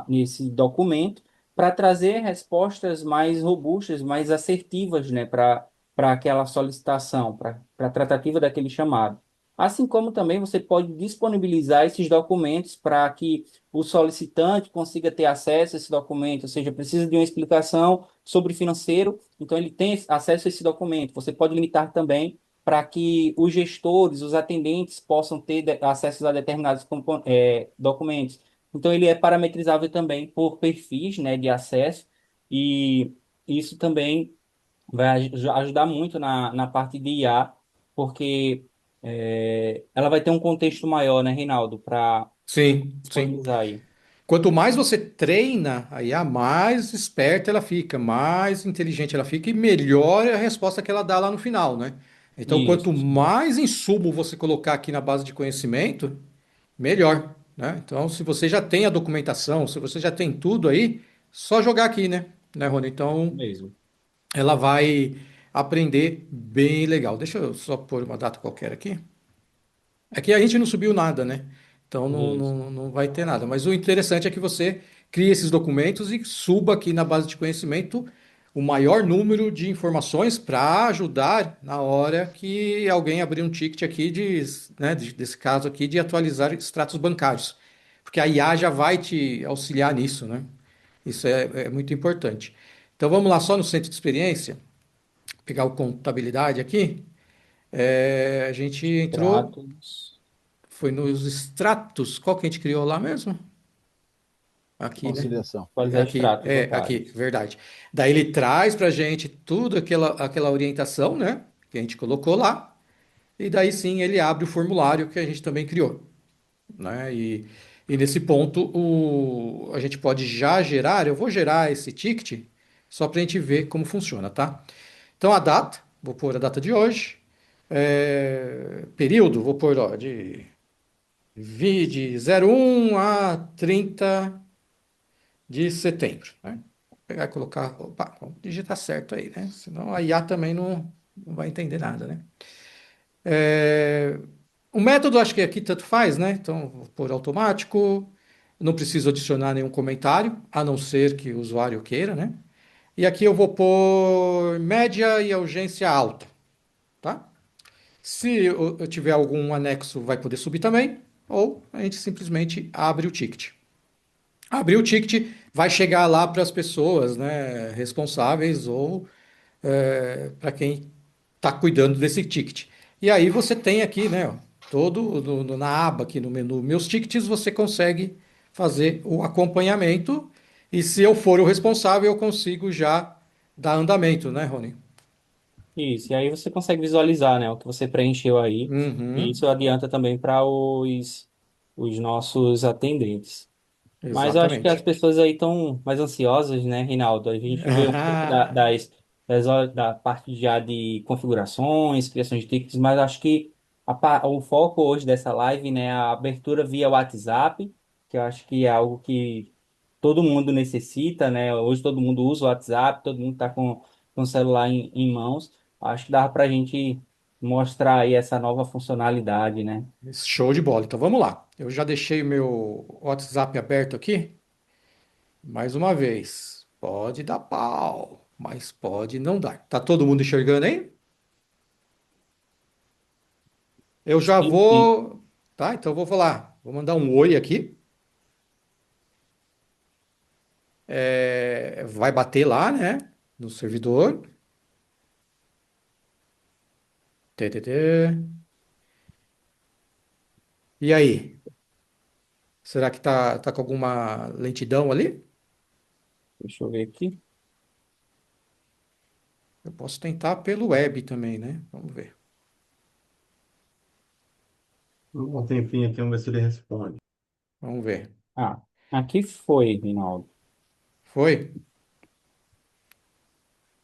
nesse documento para trazer respostas mais robustas, mais assertivas, né, para aquela solicitação, para a tratativa daquele chamado. Assim como também você pode disponibilizar esses documentos para que o solicitante consiga ter acesso a esse documento, ou seja, precisa de uma explicação sobre financeiro, então ele tem acesso a esse documento. Você pode limitar também para que os gestores, os atendentes possam ter acesso a determinados documentos. Então ele é parametrizável também por perfis, né, de acesso e isso também vai ajudar muito na parte de IA, porque ela vai ter um contexto maior, né, Reinaldo, para Sim, sim. disponibilizar aí. Quanto mais você treina a IA, mais esperta ela fica, mais inteligente ela fica e melhor é a resposta que ela dá lá no final, né? Então, quanto Isso. mais insumo você colocar aqui na base de conhecimento, melhor, né? Então, se você já tem a documentação, se você já tem tudo aí, só jogar aqui, né, Rony? Então, Mesmo. ela vai aprender bem legal. Deixa eu só pôr uma data qualquer aqui. Aqui a gente não subiu nada, né? Então Isso. não vai ter nada. Mas o interessante é que você crie esses documentos e suba aqui na base de conhecimento o maior número de informações para ajudar na hora que alguém abrir um ticket aqui desse caso aqui de atualizar extratos bancários. Porque a IA já vai te auxiliar nisso, né? Isso é muito importante. Então vamos lá, só no centro de experiência, pegar o contabilidade aqui. A gente entrou, Tratos, foi nos extratos. Qual que a gente criou lá mesmo? Aqui, né? Conciliação. É atualizar aqui, extratos aqui, bancários. verdade. Daí ele traz para a gente tudo aquela orientação, né? Que a gente colocou lá. E daí sim ele abre o formulário que a gente também criou, né? E nesse ponto a gente pode já gerar, eu vou gerar esse ticket só para a gente ver como funciona, tá? Então a data, vou pôr a data de hoje. Período, vou pôr ó, de 01 a 30 de setembro, né? Vou pegar e colocar, opa, vamos digitar certo aí, né? Senão a IA também não vai entender nada, né? É, o método acho que aqui tanto faz, né? Então, vou pôr automático, não preciso adicionar nenhum comentário, a não ser que o usuário queira, né? E aqui eu vou pôr média e urgência alta, tá? Se eu tiver algum anexo, vai poder subir também, ou a gente simplesmente abre o ticket. Abrir o ticket vai chegar lá para as pessoas, né, responsáveis ou para quem está cuidando desse ticket. E aí você tem aqui, né, ó, todo na aba aqui no menu Meus Tickets, você consegue fazer o acompanhamento. E se eu for o responsável, eu consigo já dar andamento, né, Rony? Isso, e aí você consegue visualizar, né, o que você preencheu aí, e Uhum, isso adianta também para os nossos atendentes. Mas eu acho que as exatamente. pessoas aí estão mais ansiosas, né, Rinaldo? A gente vê um pouco da parte já de configurações, criação de tickets, mas acho que o foco hoje dessa live, né, é a abertura via WhatsApp, que eu acho que é algo que todo mundo necessita, né? Hoje todo mundo usa o WhatsApp, todo mundo está com o celular em mãos. Acho que dava para a gente mostrar aí essa nova funcionalidade, né? Show de bola. Então vamos lá. Eu já deixei o meu WhatsApp aberto aqui. Mais uma vez. Pode dar pau, mas pode não dar. Tá todo mundo enxergando aí? Eu já Sim, sim. vou. Tá? Então eu vou falar. Vou mandar um oi aqui. Vai bater lá, né? No servidor. Tê, tê, tê. E aí? Será que tá com alguma lentidão ali? Deixa eu ver aqui. Eu posso tentar pelo web também, né? Vamos ver. Um tempinho aqui, vamos ver se ele responde. Vamos ver. Ah, aqui foi, Rinaldo. Foi?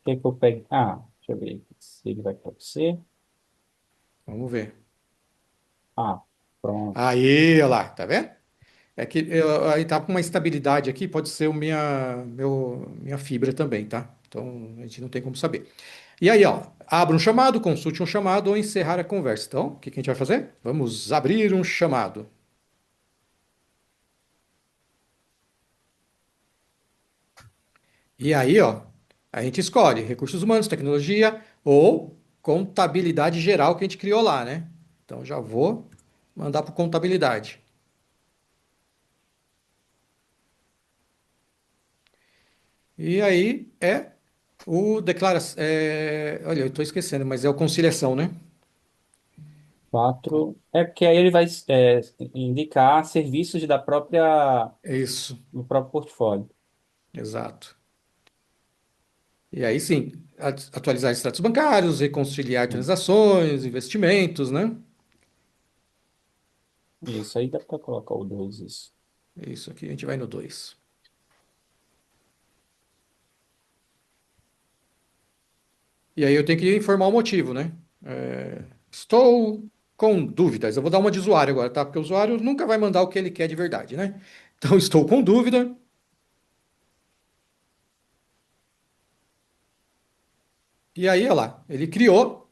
O que é que eu pego? Ah, deixa eu ver se ele vai para você. Vamos ver. Ah, pronto. Aí, olha lá, tá vendo? É que aí tá com uma estabilidade aqui, pode ser minha fibra também, tá? Então a gente não tem como saber. E aí, ó, abra um chamado, consulte um chamado ou encerrar a conversa. Então, o que que a gente vai fazer? Vamos abrir um chamado. E aí, ó, a gente escolhe recursos humanos, tecnologia ou contabilidade geral que a gente criou lá, né? Então já vou mandar para contabilidade. E aí o declara, olha, eu estou esquecendo, mas é o conciliação, né? Quatro. É porque aí ele vai indicar serviços É isso, do próprio portfólio. exato. E aí sim, atualizar extratos bancários, reconciliar Né? transações, investimentos, né? Isso aí dá para colocar o 2 isso. Isso aqui a gente vai no 2. E aí eu tenho que informar o motivo, né? Estou com dúvidas. Eu vou dar uma de usuário agora, tá? Porque o usuário nunca vai mandar o que ele quer de verdade, né? Então, estou com dúvida. E aí, olha lá, ele criou,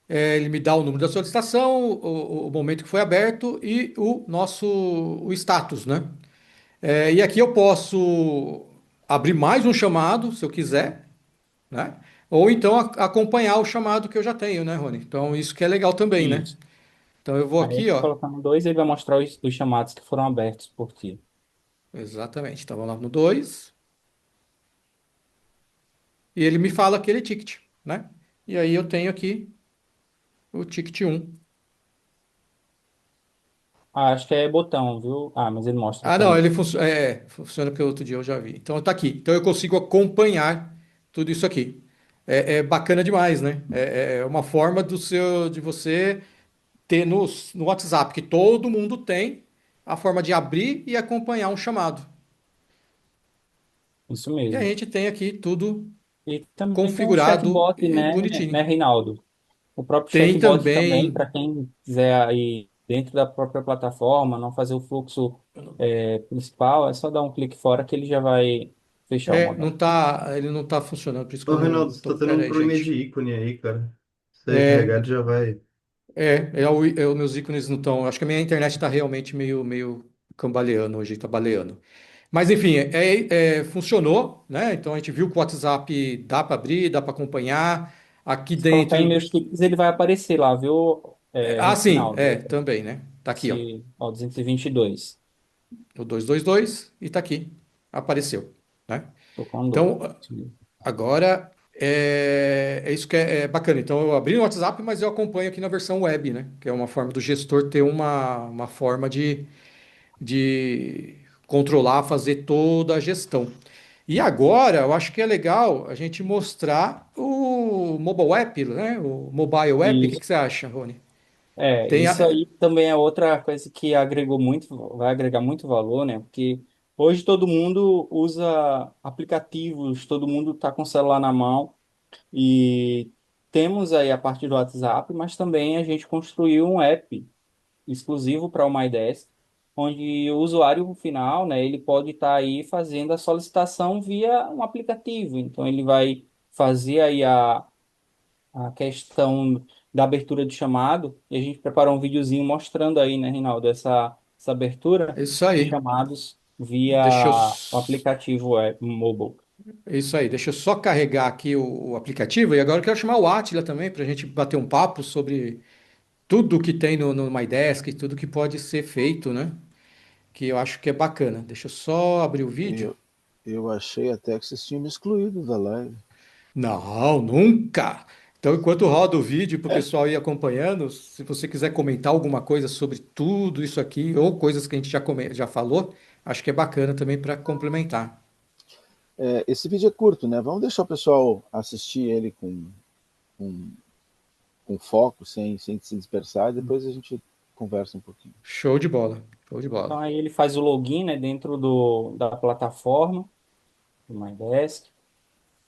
ele me dá o número da solicitação, o momento que foi aberto e o status, né? E aqui eu posso abrir mais um chamado, se eu quiser, né? Ou então acompanhar o chamado que eu já tenho, né, Rony? Então isso que é legal também, né? Isso. Então eu vou Aí, aqui, ó. colocando dois, ele vai mostrar os chamados que foram abertos por ti. Exatamente. Então vamos lá no 2 e ele me fala aquele ticket, né? E aí eu tenho aqui o ticket um. Ah, acho que é botão, viu? Ah, mas ele mostra Ah, não, também. ele funciona porque outro dia eu já vi. Então tá aqui. Então eu consigo acompanhar tudo isso aqui. É bacana demais, né? É uma forma de você ter no WhatsApp, que todo mundo tem, a forma de abrir e acompanhar um chamado. Isso E a mesmo. gente tem aqui tudo E também tem um configurado chatbot, e né, bonitinho. Reinaldo? O próprio Tem chatbot também, também. para quem quiser aí dentro da própria plataforma, não fazer o fluxo principal, é só dar um clique fora que ele já vai fechar o Não modal. tá, ele não tá funcionando, por isso que Ô, eu Reinaldo, não você tô. tá tendo Pera um aí, probleminha de gente. ícone aí, cara. Você carregar, É, ele já vai. meus ícones não estão. Acho que a minha internet está realmente meio cambaleando hoje, está baleando. Mas enfim, funcionou, né? Então a gente viu que o WhatsApp dá para abrir, dá para acompanhar. Aqui Se colocar em dentro. meus tickets, ele vai aparecer lá, viu, Sim, Reinaldo? também, né? Tá aqui, ó. Ó, 222. O 222 e tá aqui. Apareceu, né? Tô com dois. Então, agora é isso que é bacana. Então, eu abri no WhatsApp, mas eu acompanho aqui na versão web, né? Que é uma forma do gestor ter uma forma de controlar, fazer toda a gestão. E agora, eu acho que é legal a gente mostrar o mobile app, né? O mobile app. O que que você acha, Rony? Tem Isso a- aí também é outra coisa que agregou muito, vai agregar muito valor, né? Porque hoje todo mundo usa aplicativos, todo mundo está com o celular na mão e temos aí a parte do WhatsApp, mas também a gente construiu um app exclusivo para o MyDesk, onde o usuário final, né, ele pode estar aí fazendo a solicitação via um aplicativo. Então ele vai fazer aí a questão da abertura de chamado, e a gente preparou um videozinho mostrando aí, né, Rinaldo, essa é abertura isso de aí. chamados via Deixa eu. o aplicativo mobile. É isso aí, deixa eu só carregar aqui o aplicativo e agora eu quero chamar o Atila também para a gente bater um papo sobre tudo que tem no MyDesk, tudo que pode ser feito, né? Que eu acho que é bacana. Deixa eu só abrir o vídeo. Eu, eu achei até que vocês tinham me excluído da live. Não, nunca! Então, enquanto roda o vídeo para o pessoal ir acompanhando, se você quiser comentar alguma coisa sobre tudo isso aqui, ou coisas que a gente já falou, acho que é bacana também para complementar. Esse vídeo é curto, né? Vamos deixar o pessoal assistir ele com, com foco, sem se dispersar, e depois a gente conversa um pouquinho. Show de bola, show de Então bola. aí ele faz o login, né, dentro da plataforma do MyDesk.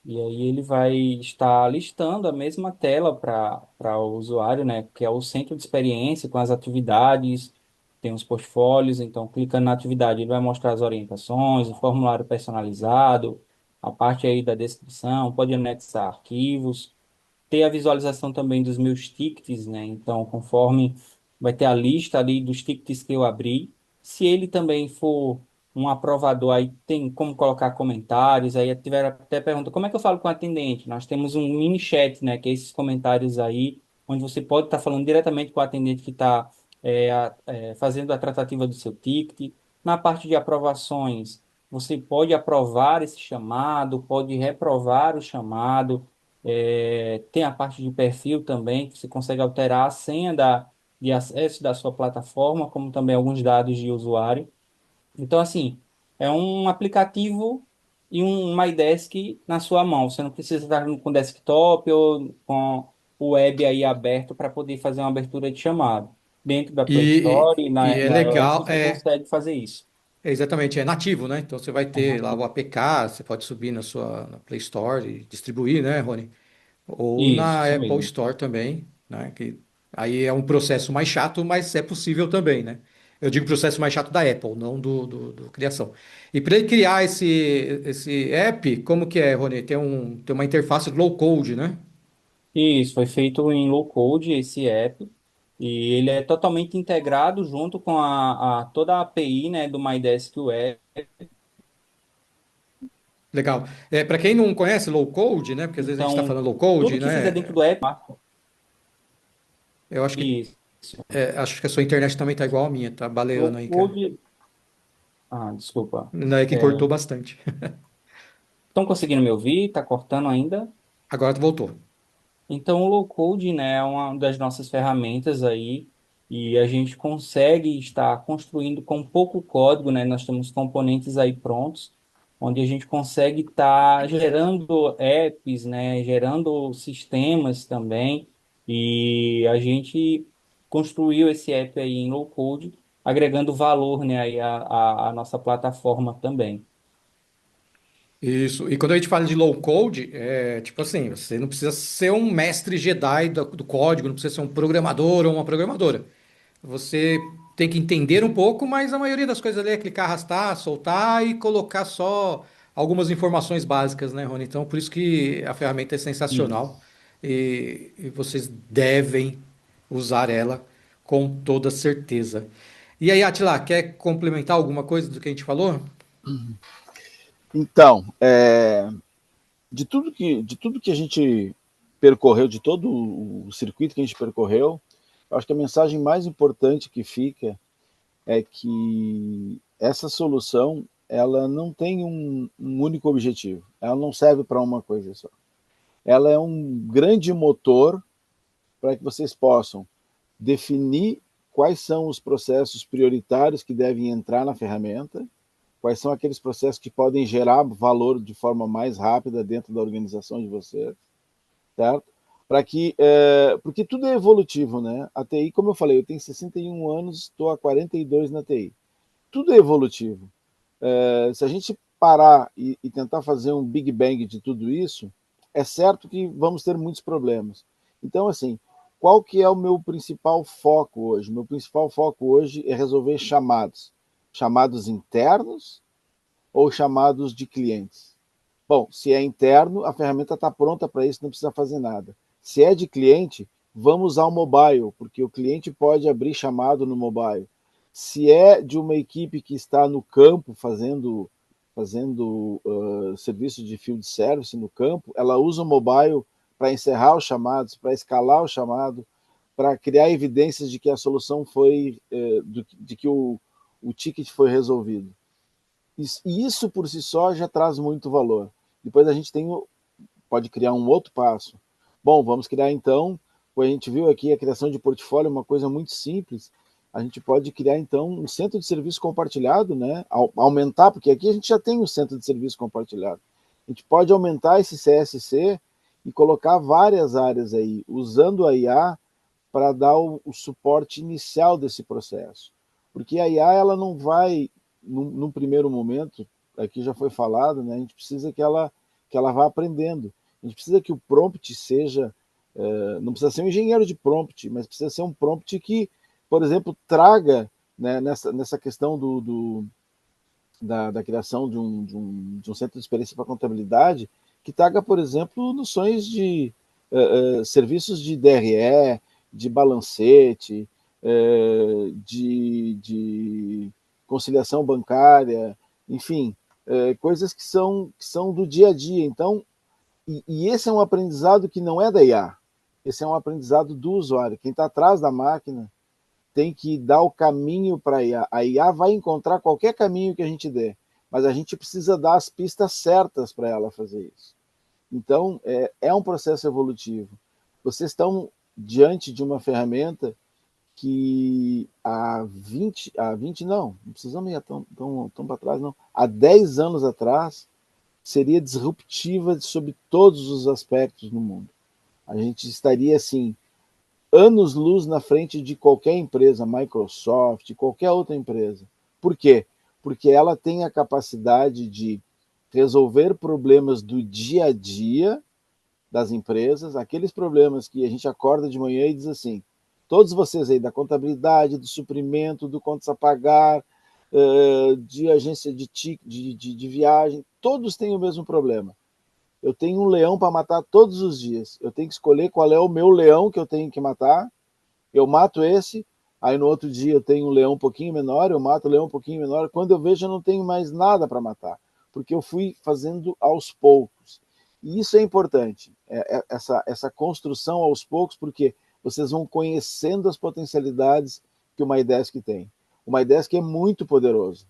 E aí ele vai estar listando a mesma tela para o usuário, né? Que é o centro de experiência com as atividades, tem os portfólios, então clicando na atividade ele vai mostrar as orientações, o formulário personalizado, a parte aí da descrição, pode anexar arquivos, ter a visualização também dos meus tickets, né? Então, conforme vai ter a lista ali dos tickets que eu abri. Se ele também for um aprovador, aí tem como colocar comentários. Aí tiver até pergunta, como é que eu falo com o atendente? Nós temos um mini chat, né? Que é esses comentários aí, onde você pode estar falando diretamente com o atendente que está fazendo a tratativa do seu ticket. Na parte de aprovações, você pode aprovar esse chamado, pode reprovar o chamado. Tem a parte de perfil também, que você consegue alterar a senha de acesso da sua plataforma, como também alguns dados de usuário. Então, assim, é um aplicativo e um MyDesk na sua mão. Você não precisa estar com desktop ou com o web aí aberto para poder fazer uma abertura de chamada. Dentro da Play E, Store e e é no iOS legal, você consegue fazer isso. exatamente, é nativo, né? Então você vai É ter lá o nativo. APK, você pode subir na Play Store e distribuir, né, Rony? Ou na Isso Apple mesmo. Store também, né? Que aí é um processo mais chato, mas é possível também, né? Eu digo processo mais chato da Apple, não do criação. E para ele criar esse app, como que é, Rony? Tem uma interface low code, né? Isso, foi feito em low code esse app e ele é totalmente integrado junto com toda a API, né, do MyDesk Web. Legal. Para quem não conhece low code, né? Porque às vezes a gente está Então, falando low tudo code, que fizer né? dentro do app, Eu isso. acho que a sua internet também tá igual a minha, tá baleando Low aí, cara. code. Ah, desculpa. Não é que cortou bastante. Estão conseguindo me ouvir? Tá cortando ainda? Agora tu voltou. Então, o low code, né, é uma das nossas ferramentas aí, e a gente consegue estar construindo com pouco código, né? Nós temos componentes aí prontos, onde a gente consegue estar gerando apps, né, gerando sistemas também, e a gente construiu esse app aí em low code, agregando valor, né, aí à nossa plataforma também. Isso. E quando a gente fala de low code, é tipo assim, você não precisa ser um mestre Jedi do código, não precisa ser um programador ou uma programadora. Você tem que entender um pouco, mas a maioria das coisas ali é clicar, arrastar, soltar e colocar só algumas informações básicas, né, Rony? Então, por isso que a ferramenta é sensacional Isso. e vocês devem usar ela com toda certeza. E aí, Atila, quer complementar alguma coisa do que a gente falou? Então, de tudo que a gente percorreu, de todo o circuito que a gente percorreu, eu acho que a mensagem mais importante que fica é que essa solução ela não tem um único objetivo, ela não serve para uma coisa só. Ela é um grande motor para que vocês possam definir quais são os processos prioritários que devem entrar na ferramenta, quais são aqueles processos que podem gerar valor de forma mais rápida dentro da organização de vocês, certo? Para que, porque tudo é evolutivo, né? A TI, como eu falei, eu tenho 61 anos, estou há 42 na TI. Tudo é evolutivo. Se a gente parar e tentar fazer um Big Bang de tudo isso, é certo que vamos ter muitos problemas. Então, assim, qual que é o meu principal foco hoje? Meu principal foco hoje é resolver chamados. Chamados internos ou chamados de clientes. Bom, se é interno, a ferramenta está pronta para isso, não precisa fazer nada. Se é de cliente, vamos usar o mobile, porque o cliente pode abrir chamado no mobile. Se é de uma equipe que está no campo fazendo serviço de field service no campo, ela usa o mobile para encerrar os chamados, para escalar o chamado, para criar evidências de que a solução foi, de que o ticket foi resolvido. E isso por si só já traz muito valor. Depois a gente pode criar um outro passo. Bom, vamos criar então, a gente viu aqui a criação de portfólio, uma coisa muito simples. A gente pode criar então um centro de serviço compartilhado, né? Aumentar, porque aqui a gente já tem um centro de serviço compartilhado. A gente pode aumentar esse CSC e colocar várias áreas aí, usando a IA para dar o suporte inicial desse processo. Porque a IA ela não vai, num primeiro momento, aqui já foi falado, né, a gente precisa que ela vá aprendendo. A gente precisa que o prompt seja, não precisa ser um engenheiro de prompt, mas precisa ser um prompt que, por exemplo, traga, né, nessa questão da criação de um centro de experiência para contabilidade, que traga, por exemplo, noções de serviços de DRE, de balancete, de conciliação bancária, enfim, coisas que são do dia a dia. Então, e esse é um aprendizado que não é da IA, esse é um aprendizado do usuário. Quem está atrás da máquina tem que dar o caminho para a IA. A IA vai encontrar qualquer caminho que a gente dê, mas a gente precisa dar as pistas certas para ela fazer isso. Então, é um processo evolutivo. Vocês estão diante de uma ferramenta que há 20 não precisamos ir tão para trás, não. Há 10 anos atrás, seria disruptiva sobre todos os aspectos no mundo. A gente estaria, assim, anos-luz na frente de qualquer empresa, Microsoft, qualquer outra empresa. Por quê? Porque ela tem a capacidade de resolver problemas do dia a dia das empresas, aqueles problemas que a gente acorda de manhã e diz assim, todos vocês aí da contabilidade, do suprimento, do contas a pagar, de agência de viagem, todos têm o mesmo problema. Eu tenho um leão para matar todos os dias. Eu tenho que escolher qual é o meu leão que eu tenho que matar. Eu mato esse, aí no outro dia eu tenho um leão um pouquinho menor, eu mato o leão um pouquinho menor. Quando eu vejo, eu não tenho mais nada para matar. porque eu fui fazendo aos poucos. E isso é importante, essa construção aos poucos, porque vocês vão conhecendo as potencialidades que o MyDesk tem. O MyDesk é muito poderoso.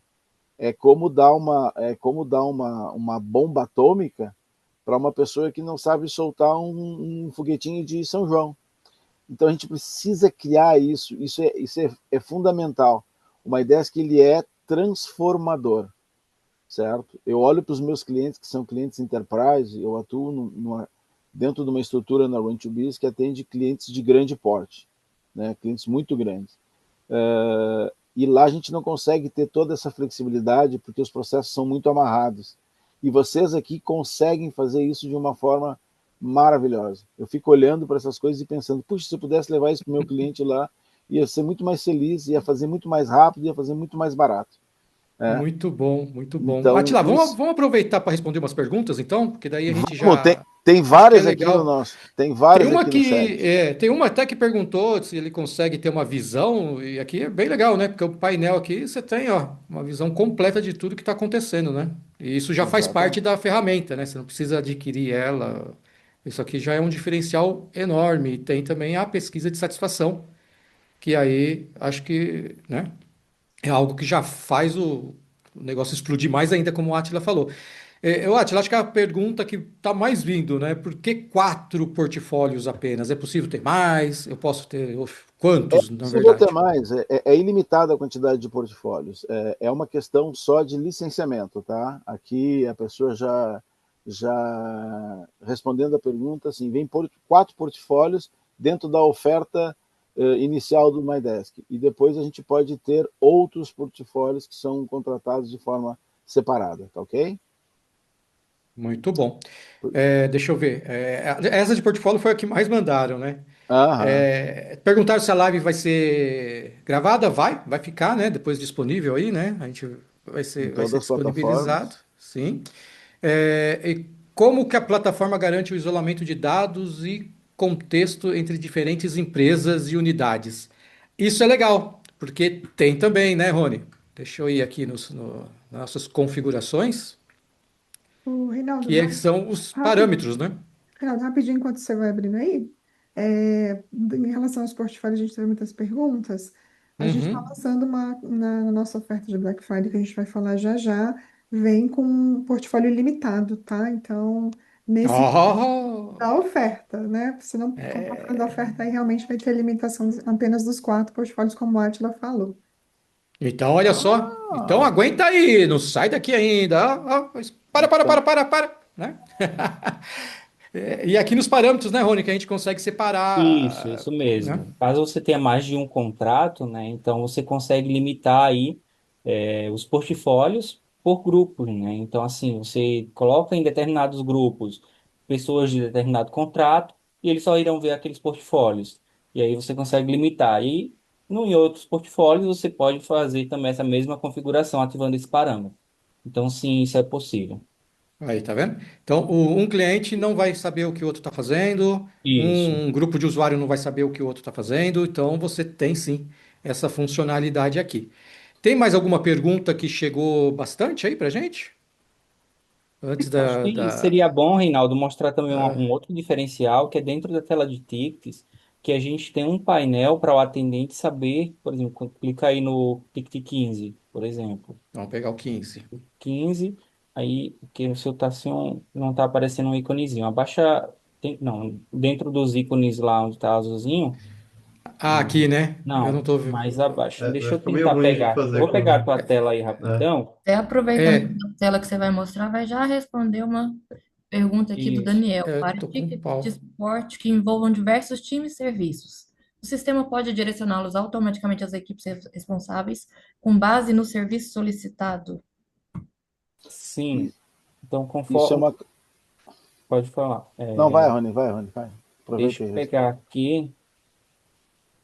É como dar uma bomba atômica para uma pessoa que não sabe soltar um foguetinho de São João. Então a gente precisa criar isso, isso é fundamental. O MyDesk ele é transformador, certo? Eu olho para os meus clientes, que são clientes enterprise, eu atuo dentro de uma estrutura na Run2Biz que atende clientes de grande porte, né? Clientes muito grandes. E lá a gente não consegue ter toda essa flexibilidade porque os processos são muito amarrados. E vocês aqui conseguem fazer isso de uma forma maravilhosa. Eu fico olhando para essas coisas e pensando, puxa, se eu pudesse levar isso para o meu cliente lá, ia ser muito mais feliz, ia fazer muito mais rápido, ia fazer muito mais barato. Né? Muito bom, muito bom. Então, Atila, vamos aproveitar para responder umas perguntas, então, porque daí a gente vamos, já. tem Acho que é várias aqui no legal. nosso, tem Tem várias uma aqui no que chat. tem uma até que perguntou se ele consegue ter uma visão, e aqui é bem legal, né? Porque o painel aqui você tem, ó, uma visão completa de tudo que está acontecendo, né? E isso já faz parte Exatamente. da ferramenta, né? Você não precisa adquirir ela. Isso aqui já é um diferencial enorme. E tem também a pesquisa de satisfação, que aí acho que, né, é algo que já faz o negócio explodir mais ainda, como o Atila falou. Eu, Atila, acho que é a pergunta que está mais vindo, né? Por que 4 portfólios apenas? É possível ter mais? Eu posso ter quantos, na Possível ter verdade? mais, é ilimitada a quantidade de portfólios. É uma questão só de licenciamento, tá? Aqui a pessoa já respondendo a pergunta, assim, vem 4 portfólios dentro da oferta inicial do MyDesk. E depois a gente pode ter outros portfólios que são contratados de forma separada, tá ok? Muito bom. Deixa eu ver. Essa de portfólio foi a que mais mandaram, né? Aham, Perguntaram se a live vai ser gravada? Vai ficar, né? Depois disponível aí, né? A gente em vai ser todas as disponibilizado, plataformas. sim. E como que a plataforma garante o isolamento de dados e contexto entre diferentes empresas e unidades? Isso é legal, porque tem também, né, Rony? Deixa eu ir aqui nas nossas configurações, O Reinaldo, são os rápido, parâmetros, né? Renato, rapidinho, enquanto você vai abrindo aí, em relação aos portfólios, a gente teve muitas perguntas. A gente está Uhum. lançando na nossa oferta de Black Friday, que a gente vai falar já já, vem com um portfólio limitado, tá? Então, nesse Oh, da oferta, né? Se não comprar fora da oferta, aí realmente vai ter limitação apenas dos 4 portfólios, como o Atila falou. então, olha só. Então, Ah, aguenta aí, não sai daqui ainda. Mas então, né? E aqui nos parâmetros, né, Rony, que a gente consegue separar, Isso né? mesmo. Caso você tenha mais de um contrato, né, então você consegue limitar aí os portfólios por grupos, né? Então, assim, você coloca em determinados grupos pessoas de determinado contrato e eles só irão ver aqueles portfólios. E aí você consegue limitar. E em outros portfólios você pode fazer também essa mesma configuração ativando esse parâmetro. Então, sim, isso é possível. Aí, tá vendo? Então, um cliente não vai saber o que o outro está fazendo, Isso. um grupo de usuário não vai saber o que o outro está fazendo, então você tem sim essa funcionalidade aqui. Tem mais alguma pergunta que chegou bastante aí pra gente? Antes Acho que seria bom, Reinaldo, mostrar também um outro diferencial que é dentro da tela de tickets, que a gente tem um painel para o atendente saber, por exemplo, quando clica aí no ticket 15, por exemplo. Vamos pegar o 15. 15, aí que o seu tá assim, não está aparecendo um íconezinho. Abaixa, não, dentro dos ícones lá onde está azulzinho, Ah, aqui, né? Eu não não, tô vendo. mais abaixo. Deixa Vai eu ficar meio tentar ruim de pegar. Eu fazer vou pegar a com. tua tela aí É. rapidão. Até aproveitando É, a tela que você vai mostrar, vai já responder uma pergunta aqui do Isso. Daniel. eu Para tô com tickets de pau. suporte que envolvam diversos times e serviços, o sistema pode direcioná-los automaticamente às equipes responsáveis com base no serviço solicitado? Sim. Então, isso é conforme. uma. Pode falar. Não, vai, Rony, vai. Deixa Aproveita eu e responde. pegar aqui.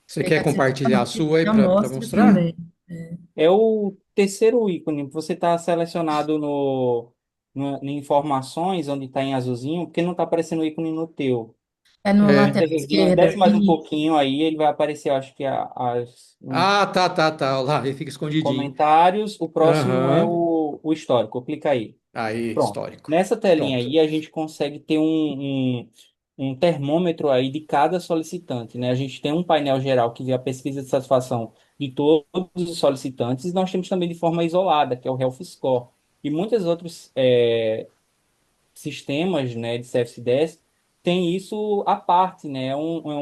Você quer Pegar que você está compartilhar no a ticket, sua aí já para mostre mostrar? também. É o terceiro ícone. Você está selecionado em informações, onde está em azulzinho, porque não está aparecendo o ícone no teu. É no É. lateral Desenho, desce esquerda. mais um Isso. pouquinho aí, ele vai aparecer, eu acho que Ah, tá, tá, tá. Olha lá, ele fica escondidinho. comentários. O próximo é Aham. o histórico. Clica aí. Aí, Pronto. histórico. Nessa telinha Pronto. aí, a gente consegue ter um termômetro aí de cada solicitante, né? A gente tem um painel geral que vê a pesquisa de satisfação de todos os solicitantes, e nós temos também de forma isolada, que é o Health Score. E muitos outros sistemas, né, de CFC-10 tem isso à parte, né? Uma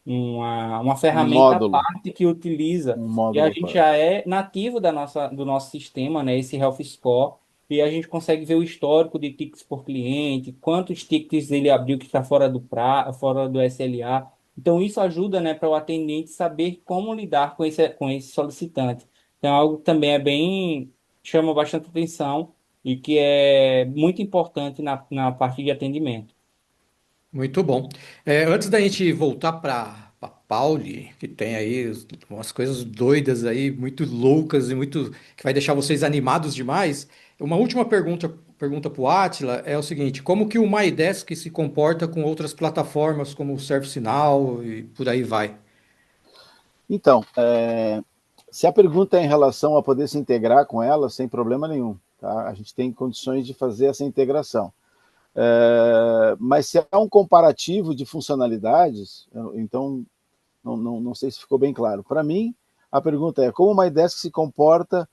Um ferramenta à módulo, parte que utiliza. um E a módulo à gente parte. já é nativo do nosso sistema, né? Esse Health Score. E a gente consegue ver o histórico de tickets por cliente, quantos tickets ele abriu que está fora do SLA. Então, isso ajuda, né, para o atendente saber como lidar com esse solicitante. Então, algo que também chama bastante atenção e que é muito importante na parte de atendimento. Muito bom. Antes da gente voltar para a Pauli, que tem aí umas coisas doidas aí, muito loucas e muito que vai deixar vocês animados demais. Uma última pergunta para o Átila é o seguinte: como que o MyDesk se comporta com outras plataformas como o ServiceNow e por aí vai? Então, se a pergunta é em relação a poder se integrar com ela, sem problema nenhum. Tá? A gente tem condições de fazer essa integração. Mas se é um comparativo de funcionalidades, então não sei se ficou bem claro. Para mim, a pergunta é como o MyDesk se comporta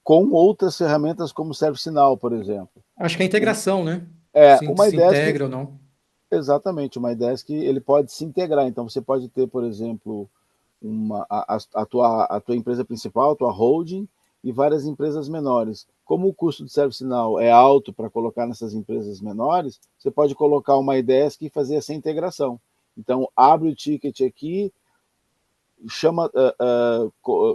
com outras ferramentas como o ServiceNow, por exemplo. Acho que é a integração, né? O Se MyDesk, integra ou não. exatamente, o MyDesk ele pode se integrar. Então você pode ter, por exemplo, a tua empresa principal, a tua holding e várias empresas menores. Como o custo de ServiceNow é alto para colocar nessas empresas menores, você pode colocar o MyDesk e fazer essa integração. Então, abre o ticket aqui, chama,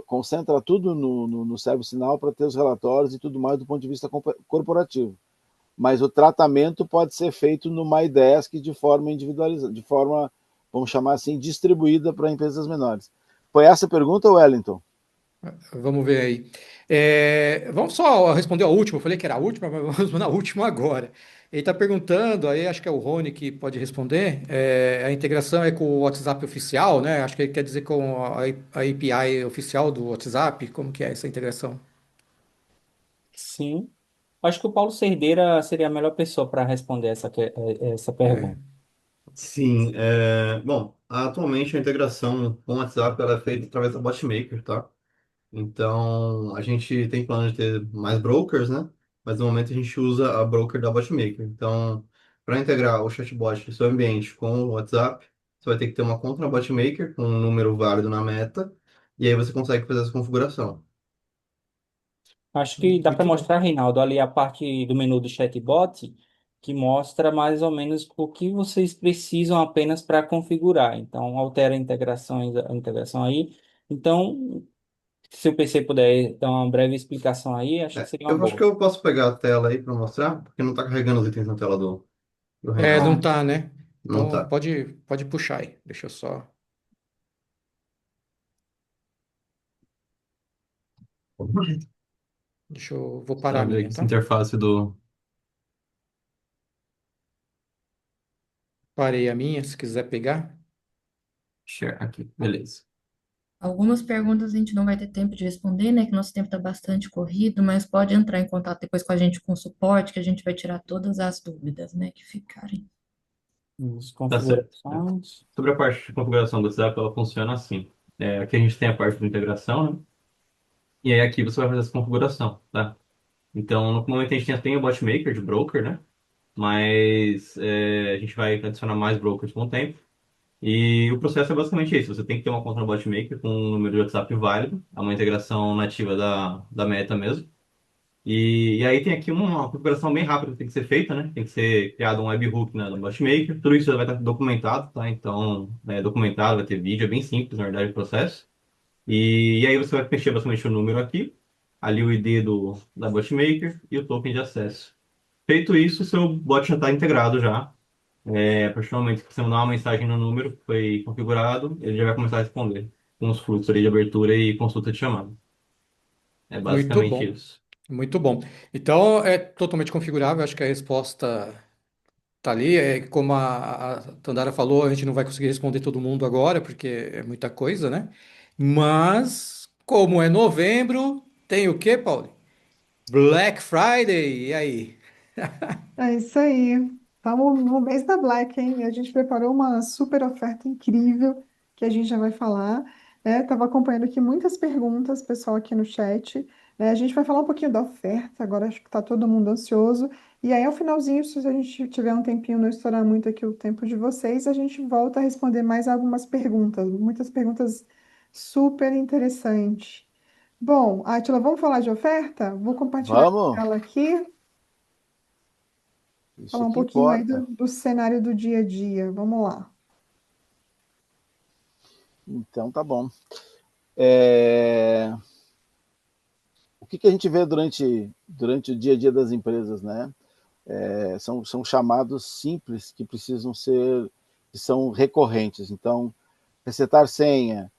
concentra tudo no ServiceNow para ter os relatórios e tudo mais do ponto de vista corporativo. Mas o tratamento pode ser feito no MyDesk de forma individualizada, de forma, vamos chamar assim, distribuída para empresas menores. Foi essa a pergunta, Wellington? Vamos ver aí. Vamos só responder a última. Eu falei que era a última, mas vamos na última agora. Ele está perguntando, aí acho que é o Rony que pode responder. A integração é com o WhatsApp oficial, né? Acho que ele quer dizer com a API oficial do WhatsApp. Como que é essa integração? Sim. Acho que o Paulo Cerdeira seria a melhor pessoa para responder essa É, pergunta. Sim, bom, atualmente a integração com o WhatsApp ela é feita através da BotMaker, tá? Então, a gente tem plano de ter mais brokers, né? Mas no momento a gente usa a broker da BotMaker. Então, para integrar o chatbot do seu ambiente com o WhatsApp, você vai ter que ter uma conta na BotMaker com um número válido na meta, e aí você consegue fazer essa configuração. Acho que dá para muito bom. mostrar, Reinaldo, ali a parte do menu do chatbot, que mostra mais ou menos o que vocês precisam apenas para configurar. Então, altera a integração aí. Então, se o PC puder dar uma breve explicação aí, acho que seria uma Eu acho que boa. eu posso pegar a tela aí para mostrar, porque não está carregando os itens na tela do Não Reinaldo. tá, né? Não Então tá. pode puxar aí. Deixa eu só. Vou Você parar a vai ver aqui minha, essa tá? interface do Parei a minha, se quiser pegar. Share aqui. Beleza. Algumas perguntas a gente não vai ter tempo de responder, né? Que nosso tempo está bastante corrido, mas pode entrar em contato depois com a gente com o suporte, que a gente vai tirar todas as dúvidas, né? Que ficarem. As Tá certo. configurações. Sobre a parte de configuração do WhatsApp, ela funciona assim. Aqui a gente tem a parte de integração, né? E aí aqui você vai fazer essa configuração, tá? Então, no momento a gente tem o bot maker de broker, né? Mas a gente vai adicionar mais brokers com o tempo. E o processo é basicamente isso. Você tem que ter uma conta no bot maker com um número de WhatsApp válido. É uma integração nativa da Meta mesmo. E aí tem aqui uma configuração bem rápida que tem que ser feita, né? Tem que ser criado um webhook no BotMaker. Tudo isso vai estar documentado, tá? Então, documentado, vai ter vídeo, é bem simples, na verdade, o processo. E aí você vai preencher basicamente o número aqui, ali o ID da BotMaker e o token de acesso. Feito isso, o seu bot já está integrado já. A partir do momento que você mandar uma mensagem no número que foi configurado, ele já vai começar a responder com os fluxos ali de abertura e consulta de chamada. É Muito basicamente bom. isso. Muito bom. Então, é totalmente configurável. Acho que a resposta Tá ali, como a Tandara falou, a gente não vai conseguir responder todo mundo agora, porque é muita coisa, né? Mas, como é novembro, tem o quê, Paulo? Black Friday, e aí? É isso aí. Estamos no mês da Black, hein? A gente preparou uma super oferta incrível que a gente já vai falar. Estava acompanhando aqui muitas perguntas, pessoal, aqui no chat. A gente vai falar um pouquinho da oferta, agora acho que está todo mundo ansioso. E aí, ao finalzinho, se a gente tiver um tempinho, não estourar muito aqui o tempo de vocês, a gente volta a responder mais algumas perguntas. Muitas perguntas super interessantes. Bom, Átila, vamos falar de oferta? Vou compartilhar a Vamos? tela aqui. Isso Falar um que pouquinho aí importa. do cenário do dia a dia. Vamos lá. Então tá bom. É, O que a gente vê durante o dia a dia das empresas, né? São chamados simples que são recorrentes. Então, resetar senha,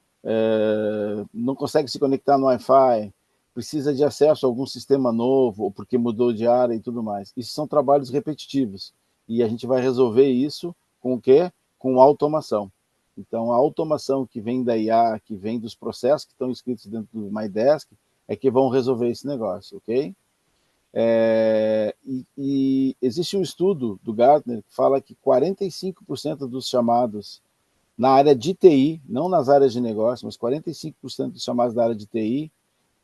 não consegue se conectar no Wi-Fi, precisa de acesso a algum sistema novo, ou porque mudou de área e tudo mais. Isso são trabalhos repetitivos. E a gente vai resolver isso com o quê? Com automação. Então, a automação que vem da IA, que vem dos processos que estão escritos dentro do MyDesk, é que vão resolver esse negócio, ok? E existe um estudo do Gartner que fala que 45% dos chamados na área de TI, não nas áreas de negócio, mas 45% dos chamados da área de TI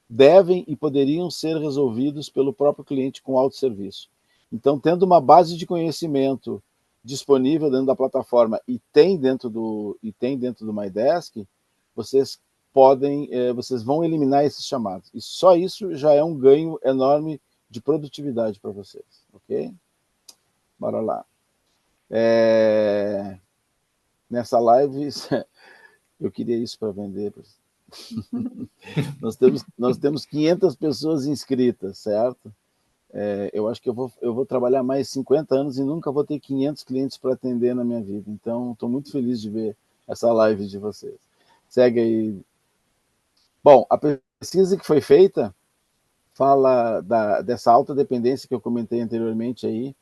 devem e poderiam ser resolvidos pelo próprio cliente com autosserviço. Então, tendo uma base de conhecimento disponível dentro da plataforma e tem dentro do MyDesk, vocês vocês vão eliminar esses chamados. E só isso já é um ganho enorme de produtividade para vocês, ok? Bora lá. Nessa live, eu queria isso para vender. Nós temos 500 pessoas inscritas, certo? Eu acho que eu vou trabalhar mais 50 anos e nunca vou ter 500 clientes para atender na minha vida. Então, estou muito feliz de ver essa live de vocês. Segue aí. Bom, a pesquisa que foi feita fala dessa alta dependência que eu comentei anteriormente aí,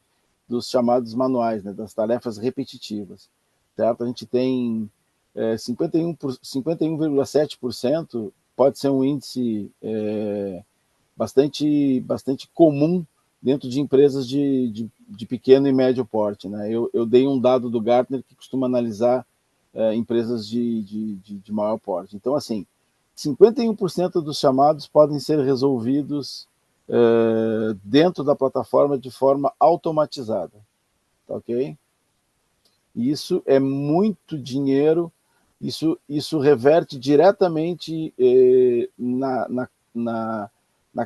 dos chamados manuais, né, das tarefas repetitivas. Certo? A gente tem 51,7% pode ser um índice bastante comum dentro de empresas de pequeno e médio porte. Né? Eu dei um dado do Gartner que costuma analisar empresas de maior porte. Então, assim, 51% dos chamados podem ser resolvidos dentro da plataforma de forma automatizada. Tá ok? Isso é muito dinheiro, isso reverte diretamente na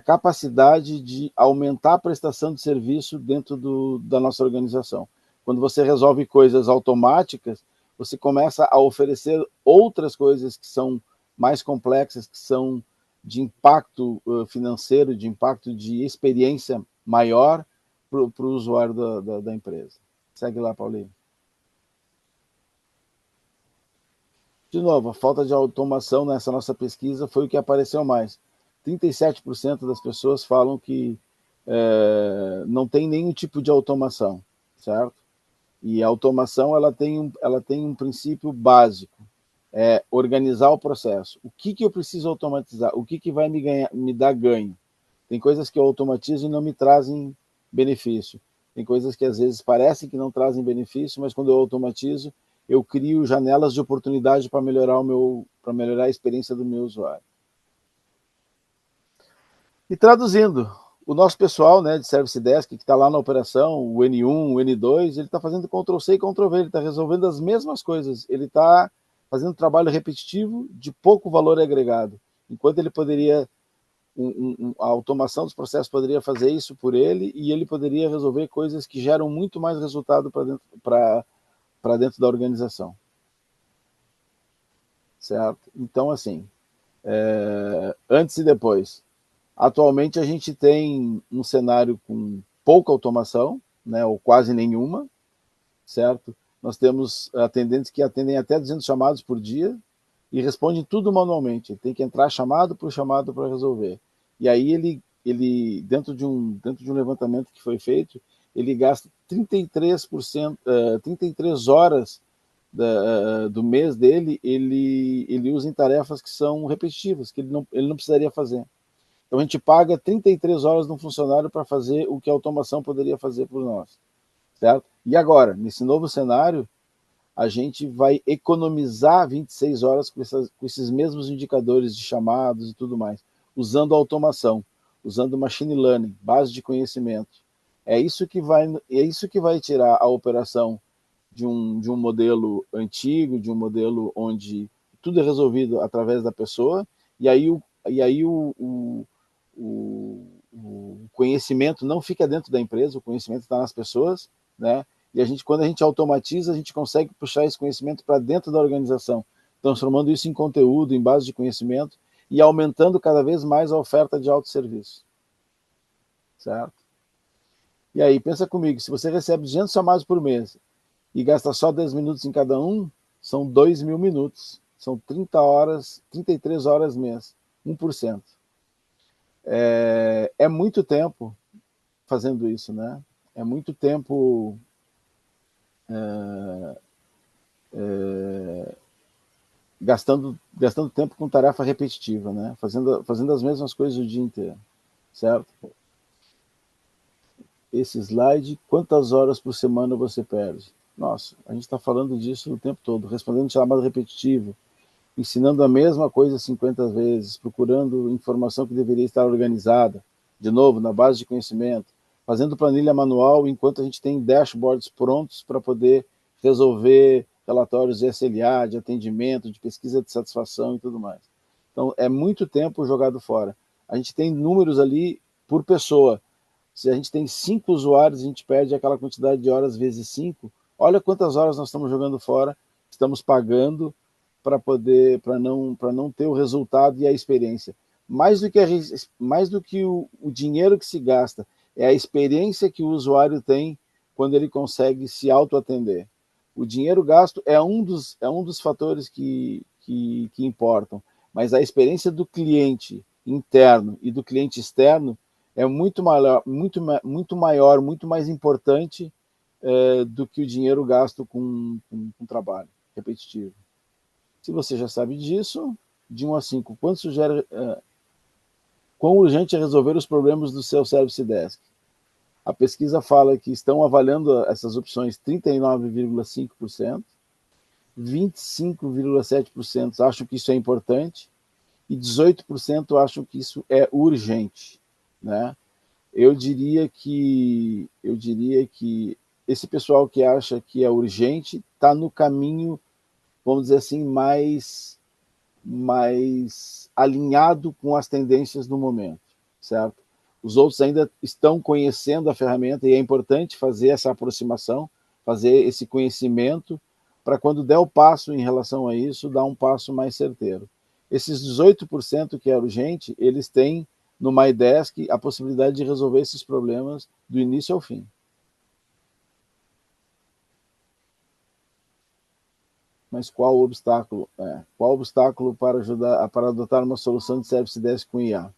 capacidade de aumentar a prestação de serviço dentro da nossa organização. Quando você resolve coisas automáticas, você começa a oferecer outras coisas que são mais complexas, que são de impacto financeiro, de impacto de experiência maior para o usuário da empresa. Segue lá, Paulinho. De novo, a falta de automação nessa nossa pesquisa foi o que apareceu mais. 37% das pessoas falam que não tem nenhum tipo de automação, certo? E a automação ela tem um princípio básico, organizar o processo. O que eu preciso automatizar? O que vai me dar ganho? Tem coisas que eu automatizo e não me trazem benefício. Tem coisas que às vezes parecem que não trazem benefício, mas quando eu automatizo, eu crio janelas de oportunidade para melhorar a experiência do meu usuário. E traduzindo, o nosso pessoal, né, de Service Desk, que está lá na operação, o N1, o N2, ele está fazendo Ctrl+C e Ctrl+V, ele está resolvendo as mesmas coisas, ele está fazendo trabalho repetitivo de pouco valor agregado, enquanto ele poderia, a automação dos processos poderia fazer isso por ele e ele poderia resolver coisas que geram muito mais resultado para dentro da organização. Certo? Então, assim, antes e depois. Atualmente a gente tem um cenário com pouca automação, né, ou quase nenhuma, certo? Nós temos atendentes que atendem até 200 chamados por dia e respondem tudo manualmente. Tem que entrar chamado por chamado para resolver. E aí ele dentro de um levantamento que foi feito, ele gasta 33%, 33 horas do mês dele, ele usa em tarefas que são repetitivas, que ele não precisaria fazer. Então a gente paga 33 horas de um funcionário para fazer o que a automação poderia fazer por nós, certo? E agora, nesse novo cenário, a gente vai economizar 26 horas com esses mesmos indicadores de chamados e tudo mais, usando automação, usando machine learning, base de conhecimento. É isso que vai tirar a operação de um modelo antigo, de um modelo onde tudo é resolvido através da pessoa, e aí o conhecimento não fica dentro da empresa, o conhecimento está nas pessoas, né? E quando a gente automatiza, a gente consegue puxar esse conhecimento para dentro da organização, transformando isso em conteúdo, em base de conhecimento, e aumentando cada vez mais a oferta de autosserviço. Certo? E aí, pensa comigo, se você recebe 200 chamados por mês e gasta só 10 minutos em cada um, são 2.000 minutos. São 30 horas, 33 horas mês, 1%. É muito tempo fazendo isso, né? É muito tempo gastando tempo com tarefa repetitiva, né? Fazendo as mesmas coisas o dia inteiro, certo? Esse slide, quantas horas por semana você perde? Nossa, a gente está falando disso o tempo todo, respondendo chamado repetitivo, ensinando a mesma coisa 50 vezes, procurando informação que deveria estar organizada, de novo, na base de conhecimento, fazendo planilha manual enquanto a gente tem dashboards prontos para poder resolver relatórios de SLA, de atendimento, de pesquisa de satisfação e tudo mais. Então, é muito tempo jogado fora. A gente tem números ali por pessoa. Se a gente tem 5 usuários, a gente perde aquela quantidade de horas vezes 5. Olha quantas horas nós estamos jogando fora, estamos pagando para não ter o resultado e a experiência. Mais do que o dinheiro que se gasta, é a experiência que o usuário tem quando ele consegue se autoatender. O dinheiro gasto é um dos fatores que importam, mas a experiência do cliente interno e do cliente externo é muito maior, muito mais importante do que o dinheiro gasto com trabalho repetitivo. Se você já sabe disso, de 1 a 5, quão urgente é resolver os problemas do seu Service Desk? A pesquisa fala que estão avaliando essas opções 39,5%, 25,7% acham que isso é importante e 18% acham que isso é urgente, né? Eu diria que esse pessoal que acha que é urgente está no caminho, vamos dizer assim, mais alinhado com as tendências do momento, certo? Os outros ainda estão conhecendo a ferramenta e é importante fazer essa aproximação, fazer esse conhecimento, para quando der o passo em relação a isso, dar um passo mais certeiro. Esses 18% que é urgente, eles têm no MyDesk a possibilidade de resolver esses problemas do início ao fim. Mas qual o obstáculo? Qual o obstáculo para adotar uma solução de Service Desk com IA?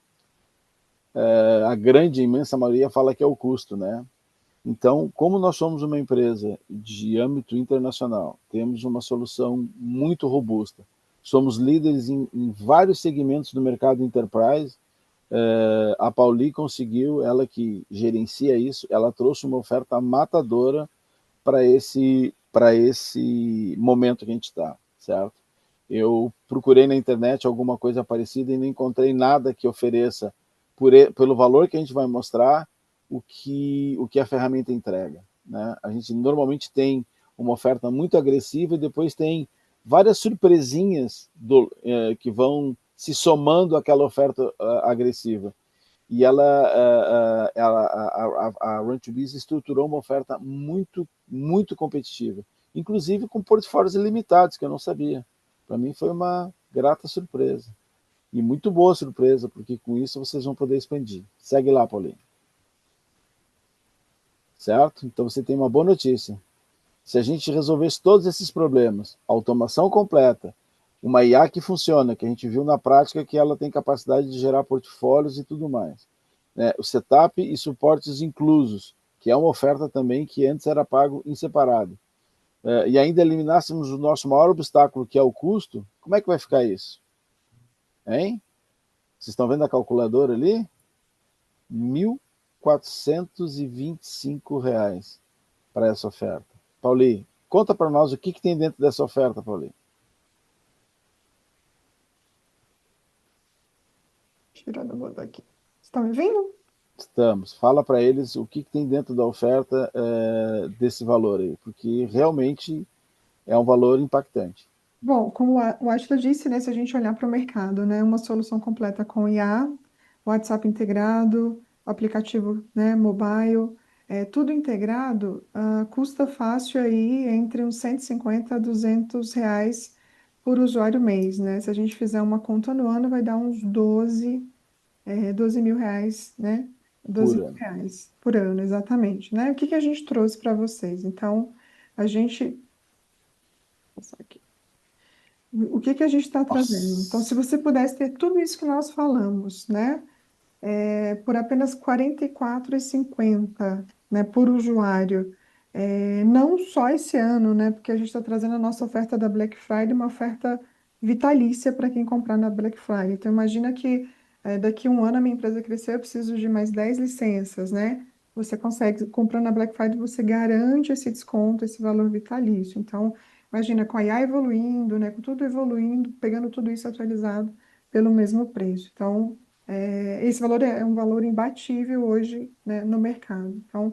A grande, imensa maioria fala que é o custo, né? Então, como nós somos uma empresa de âmbito internacional, temos uma solução muito robusta, somos líderes em vários segmentos do mercado enterprise, a Pauli conseguiu, ela que gerencia isso, ela trouxe uma oferta matadora para esse momento que a gente está, certo? Eu procurei na internet alguma coisa parecida e não encontrei nada que ofereça, pelo valor que a gente vai mostrar, o que a ferramenta entrega, né? A gente normalmente tem uma oferta muito agressiva e depois tem várias surpresinhas que vão se somando àquela oferta agressiva. E a Run2Biz estruturou uma oferta muito, muito competitiva, inclusive com portfólios ilimitados, que eu não sabia. Para mim foi uma grata surpresa. E muito boa surpresa, porque com isso vocês vão poder expandir. Segue lá, Paulinho. Certo? Então você tem uma boa notícia. Se a gente resolvesse todos esses problemas, automação completa, uma IA que funciona, que a gente viu na prática que ela tem capacidade de gerar portfólios e tudo mais, né? O setup e suportes inclusos, que é uma oferta também que antes era pago em separado, e ainda eliminássemos o nosso maior obstáculo, que é o custo, como é que vai ficar isso? Hein? Vocês estão vendo a calculadora ali? R$ 1.425 para essa oferta. Pauli, conta para nós o que tem dentro dessa oferta, Pauli. Tirando o mudo aqui. Estão me vendo? Estamos. Fala para eles o que tem dentro da oferta desse valor aí, porque realmente é um valor impactante. Bom, como o Átila disse, né, se a gente olhar para o mercado, né, uma solução completa com IA, WhatsApp integrado, aplicativo, né, mobile, tudo integrado, custa fácil aí entre uns 150 a R$ 200 por usuário mês, né? Se a gente fizer uma conta no ano, vai dar uns 12 mil reais, né? 12 Por mil ano. reais por ano, exatamente, né? O que que a gente trouxe para vocês? Então, a gente... Vou passar aqui. O que que a gente está trazendo? Então, se Nossa. você pudesse ter tudo isso que nós falamos, né, por apenas R$ 44,50, né, por usuário, não só esse ano, né, porque a gente está trazendo a nossa oferta da Black Friday, uma oferta vitalícia para quem comprar na Black Friday. Então, imagina que daqui a um ano a minha empresa crescer, eu preciso de mais 10 licenças, né? Você consegue, comprando na Black Friday, você garante esse desconto, esse valor vitalício. Então, imagina, com a IA evoluindo, né, com tudo evoluindo, pegando tudo isso atualizado pelo mesmo preço. Então, esse valor é um valor imbatível hoje, né, no mercado. Então,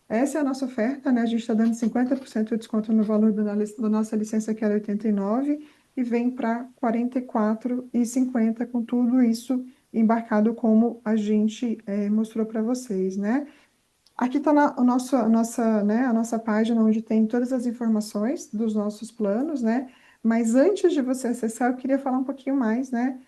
essa é a nossa oferta, né? A gente está dando 50% de desconto no valor da nossa licença, que era 89, e vem para 44,50 com tudo isso embarcado como a gente mostrou para vocês, né? Aqui está a nossa página, onde tem todas as informações dos nossos planos, né? Mas antes de você acessar, eu queria falar um pouquinho mais, né?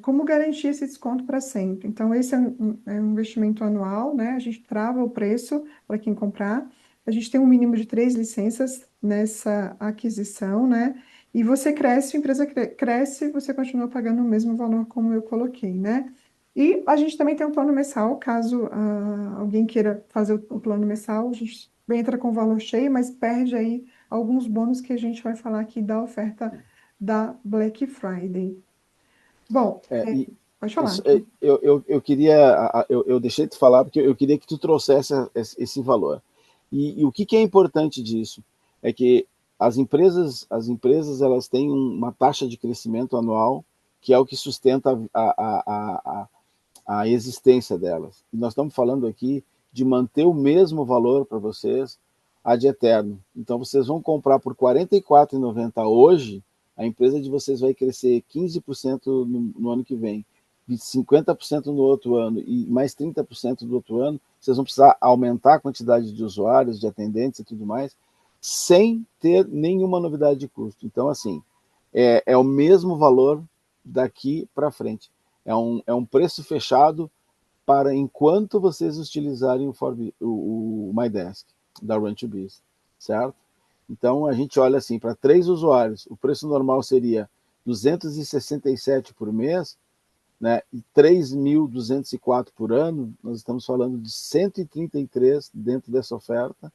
Como garantir esse desconto para sempre. Então, esse é um investimento anual, né? A gente trava o preço para quem comprar. A gente tem um mínimo de 3 licenças nessa aquisição, né? E você cresce, a empresa cresce, você continua pagando o mesmo valor como eu coloquei, né? E a gente também tem um plano mensal, caso alguém queira fazer o plano mensal, a gente entra com o valor cheio, mas perde aí alguns bônus que a gente vai falar aqui da oferta da Black Friday. Bom, E pode falar. eu queria, eu deixei de falar porque eu queria que tu trouxesse esse valor. E o que é importante disso é que as empresas elas têm uma taxa de crescimento anual que é o que sustenta a existência delas. E nós estamos falando aqui de manter o mesmo valor para vocês ad eterno. Então vocês vão comprar por R$ 44,90 hoje, a empresa de vocês vai crescer 15% no ano que vem, 50% no outro ano e mais 30% no outro ano. Vocês vão precisar aumentar a quantidade de usuários, de atendentes e tudo mais, sem ter nenhuma novidade de custo. Então, assim, é o mesmo valor daqui para frente. É um preço fechado para enquanto vocês utilizarem o MyDesk da Run2Biz, certo? Então a gente olha assim, para 3 usuários, o preço normal seria 267 por mês, né? E 3.204 por ano, nós estamos falando de 133 dentro dessa oferta,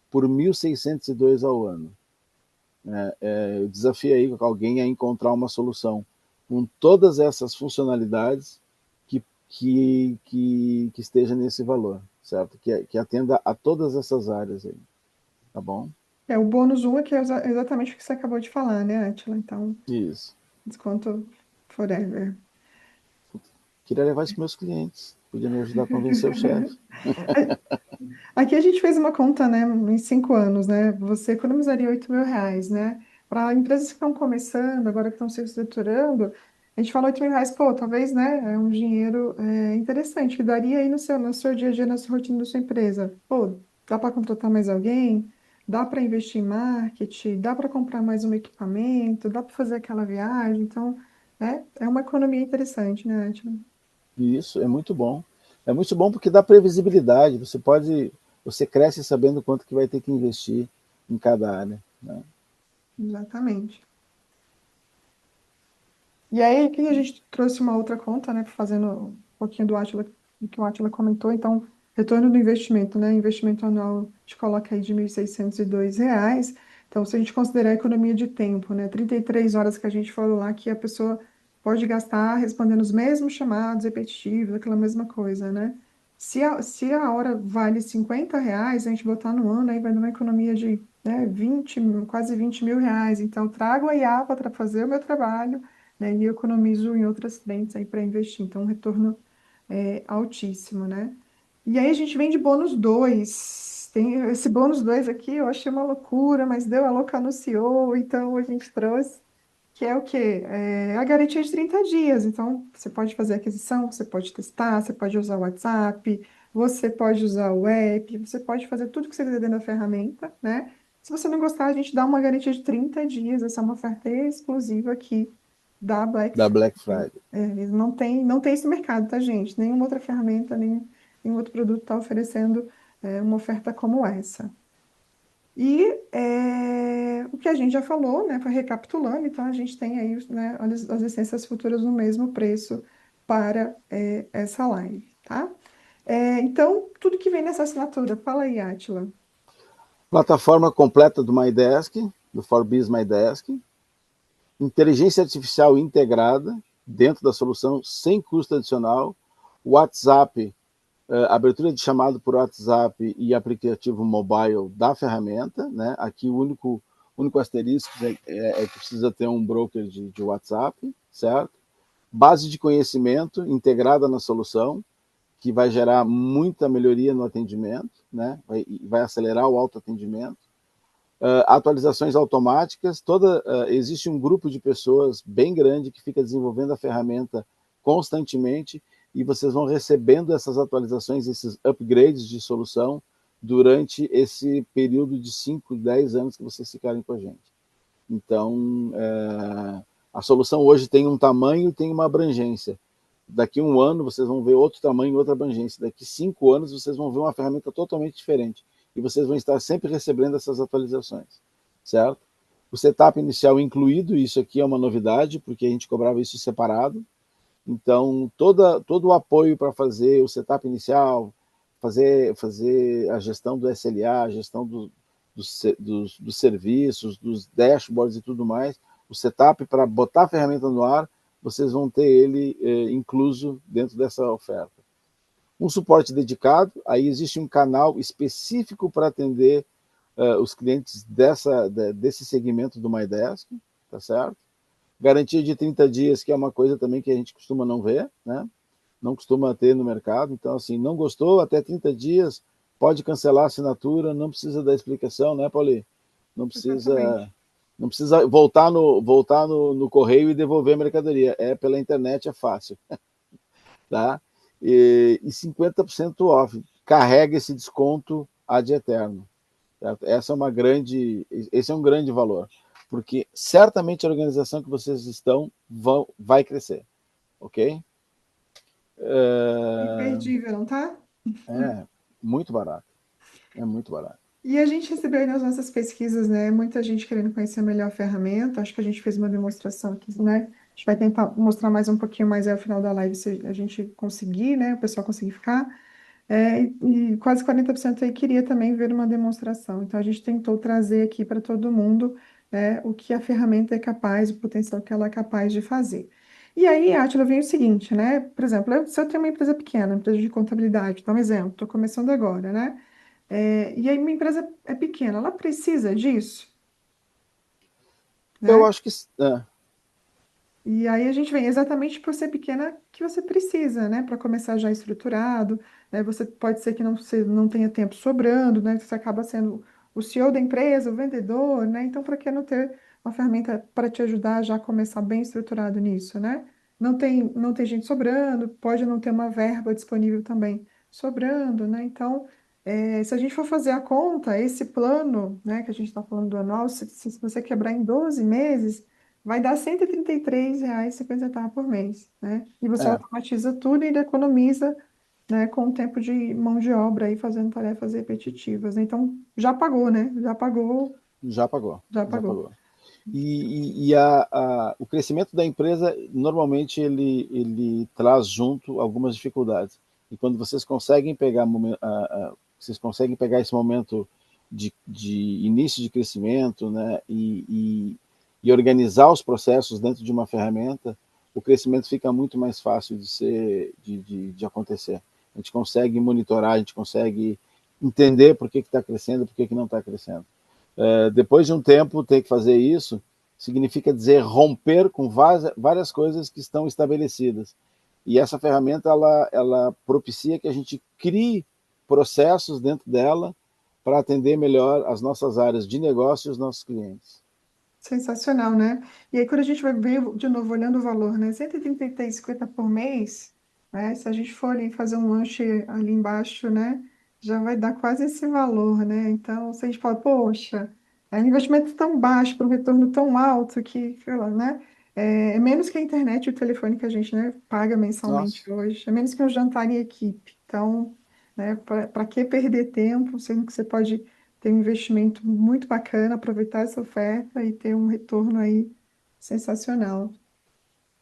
por 1.602 ao ano. Eu desafio aí alguém a encontrar uma solução com todas essas funcionalidades que esteja nesse valor, certo? Que atenda a todas essas áreas aí, tá bom? O bônus 1 é que é exatamente o que você acabou de falar, né, Atila? Então, Isso. desconto forever. Queria levar isso para meus clientes, podia me ajudar a convencer o chefe. Aqui a gente fez uma conta, né, em 5 anos, né? Você economizaria R$ 8.000, né? Para empresas que estão começando, agora que estão se estruturando, a gente fala R$ 8.000, pô, talvez, né, é um dinheiro interessante, que daria aí no seu dia a dia, na sua rotina da sua empresa. Pô, dá para contratar mais alguém? Dá para investir em marketing? Dá para comprar mais um equipamento? Dá para fazer aquela viagem? Então, é uma economia interessante, né, Atila? E isso é muito bom. É muito bom porque dá previsibilidade. Você cresce sabendo quanto que vai ter que investir em cada área, né? Exatamente. E aí, aqui a gente trouxe uma outra conta, né, fazendo um pouquinho do que o Átila comentou. Então, retorno do investimento, né? Investimento anual, a gente coloca aí de R$ 1.602. Então, se a gente considerar a economia de tempo, né? 33 horas que a gente falou lá, que a pessoa pode gastar respondendo os mesmos chamados repetitivos, aquela mesma coisa, né? Se a hora vale R$ 50, a gente botar no ano, aí vai dar uma economia de, né, quase R$ 20.000. Então, trago a IA para fazer o meu trabalho, né? E eu economizo em outras frentes aí para investir. Então, um retorno altíssimo, né? E aí a gente vem de bônus 2. Tem esse bônus 2 aqui, eu achei uma loucura, mas deu, a louca anunciou, então a gente trouxe, que é o quê? É a garantia de 30 dias. Então, você pode fazer aquisição, você pode testar, você pode usar o WhatsApp, você pode usar o app, você pode fazer tudo que você quiser dentro da ferramenta, né? Se você não gostar, a gente dá uma garantia de 30 dias. Essa é uma oferta exclusiva aqui da Black Da Black Friday. Friday. Não tem esse mercado, tá, gente? Nenhuma outra ferramenta, nenhum outro produto está oferecendo uma oferta como essa. E o que a gente já falou, né, foi recapitulando, então a gente tem aí, né, as licenças futuras no mesmo preço para essa live, tá? Então, tudo que vem nessa assinatura, fala aí, Átila. Plataforma completa do MyDesk, do Forbis MyDesk, inteligência artificial integrada dentro da solução, sem custo adicional, WhatsApp, abertura de chamado por WhatsApp e aplicativo mobile da ferramenta, né? Aqui o único asterisco é que precisa ter um broker de WhatsApp, certo? Base de conhecimento integrada na solução, que vai gerar muita melhoria no atendimento, né? Vai acelerar o autoatendimento. Atualizações automáticas, existe um grupo de pessoas bem grande que fica desenvolvendo a ferramenta constantemente e vocês vão recebendo essas atualizações, esses upgrades de solução durante esse período de 5, 10 anos que vocês ficarem com a gente. Então, a solução hoje tem um tamanho e tem uma abrangência. Daqui a um ano vocês vão ver outro tamanho e outra abrangência. Daqui 5 anos vocês vão ver uma ferramenta totalmente diferente. E vocês vão estar sempre recebendo essas atualizações, certo? O setup inicial incluído, isso aqui é uma novidade, porque a gente cobrava isso separado. Então, todo o apoio para fazer o setup inicial, fazer a gestão do SLA, a gestão dos serviços, dos dashboards e tudo mais, o setup para botar a ferramenta no ar, vocês vão ter ele incluso dentro dessa oferta. Um suporte dedicado, aí existe um canal específico para atender os clientes desse segmento do MyDesk, tá certo? Garantia de 30 dias, que é uma coisa também que a gente costuma não ver, né? Não costuma ter no mercado. Então, assim, não gostou, até 30 dias, pode cancelar a assinatura, não precisa dar explicação, né, Pauli? Não Exatamente. precisa voltar no correio e devolver a mercadoria. Pela internet, é fácil, tá? E 50% off. Carrega esse desconto ad eterno. Certo? Esse é um grande valor, porque certamente a organização que vocês estão vai crescer, ok? Imperdível, não tá? É muito barato, é muito barato. E a gente recebeu aí nas nossas pesquisas, né, muita gente querendo conhecer melhor a ferramenta. Acho que a gente fez uma demonstração aqui, né? A gente vai tentar mostrar mais um pouquinho mais ao final da live, se a gente conseguir, né, o pessoal conseguir ficar. E quase 40% aí queria também ver uma demonstração. Então, a gente tentou trazer aqui para todo mundo, né, o que a ferramenta é capaz, o potencial que ela é capaz de fazer. E aí, Átila, vem o seguinte, né? Por exemplo, se eu tenho uma empresa pequena, uma empresa de contabilidade, dá um exemplo, estou começando agora, né? E aí, minha empresa é pequena, ela precisa disso, Eu né? acho que E aí a gente vem exatamente por ser pequena que você precisa, né? Para começar já estruturado, né? Você pode ser que você não tenha tempo sobrando, né? Você acaba sendo o CEO da empresa, o vendedor, né? Então, para que não ter uma ferramenta para te ajudar a já começar bem estruturado nisso, né? Não tem gente sobrando, pode não ter uma verba disponível também sobrando, né? Então, se a gente for fazer a conta, esse plano, né, que a gente está falando do anual, se você quebrar em 12 meses, vai dar R$ 133,50 por mês, né? E você é, automatiza tudo e ainda economiza, né, com o tempo de mão de obra aí fazendo tarefas repetitivas, né? Então, já pagou, né? Já pagou, já pagou, já já pagou. pagou. E o crescimento da empresa, normalmente, ele traz junto algumas dificuldades. E quando vocês conseguem pegar, vocês conseguem pegar esse momento de início de crescimento, né, e organizar os processos dentro de uma ferramenta, o crescimento fica muito mais fácil de acontecer. A gente consegue monitorar, a gente consegue entender por que está crescendo, por que não está crescendo. Depois de um tempo, ter que fazer isso significa dizer romper com várias coisas que estão estabelecidas. E essa ferramenta, ela propicia que a gente crie processos dentro dela para atender melhor as nossas áreas de negócio e os nossos clientes. Sensacional, né? E aí, quando a gente vai ver, de novo, olhando o valor, né? 133,50 por mês, né? Se a gente for ali fazer um lanche ali embaixo, né? Já vai dar quase esse valor, né? Então, se a gente fala, poxa, é um investimento tão baixo para um retorno tão alto que, sei lá, né? É menos que a internet e o telefone que a gente, né, paga Nossa, mensalmente hoje. É menos que um jantar em equipe. Então, né? Para que perder tempo, sendo que você pode ter um investimento muito bacana, aproveitar essa oferta e ter um retorno aí sensacional.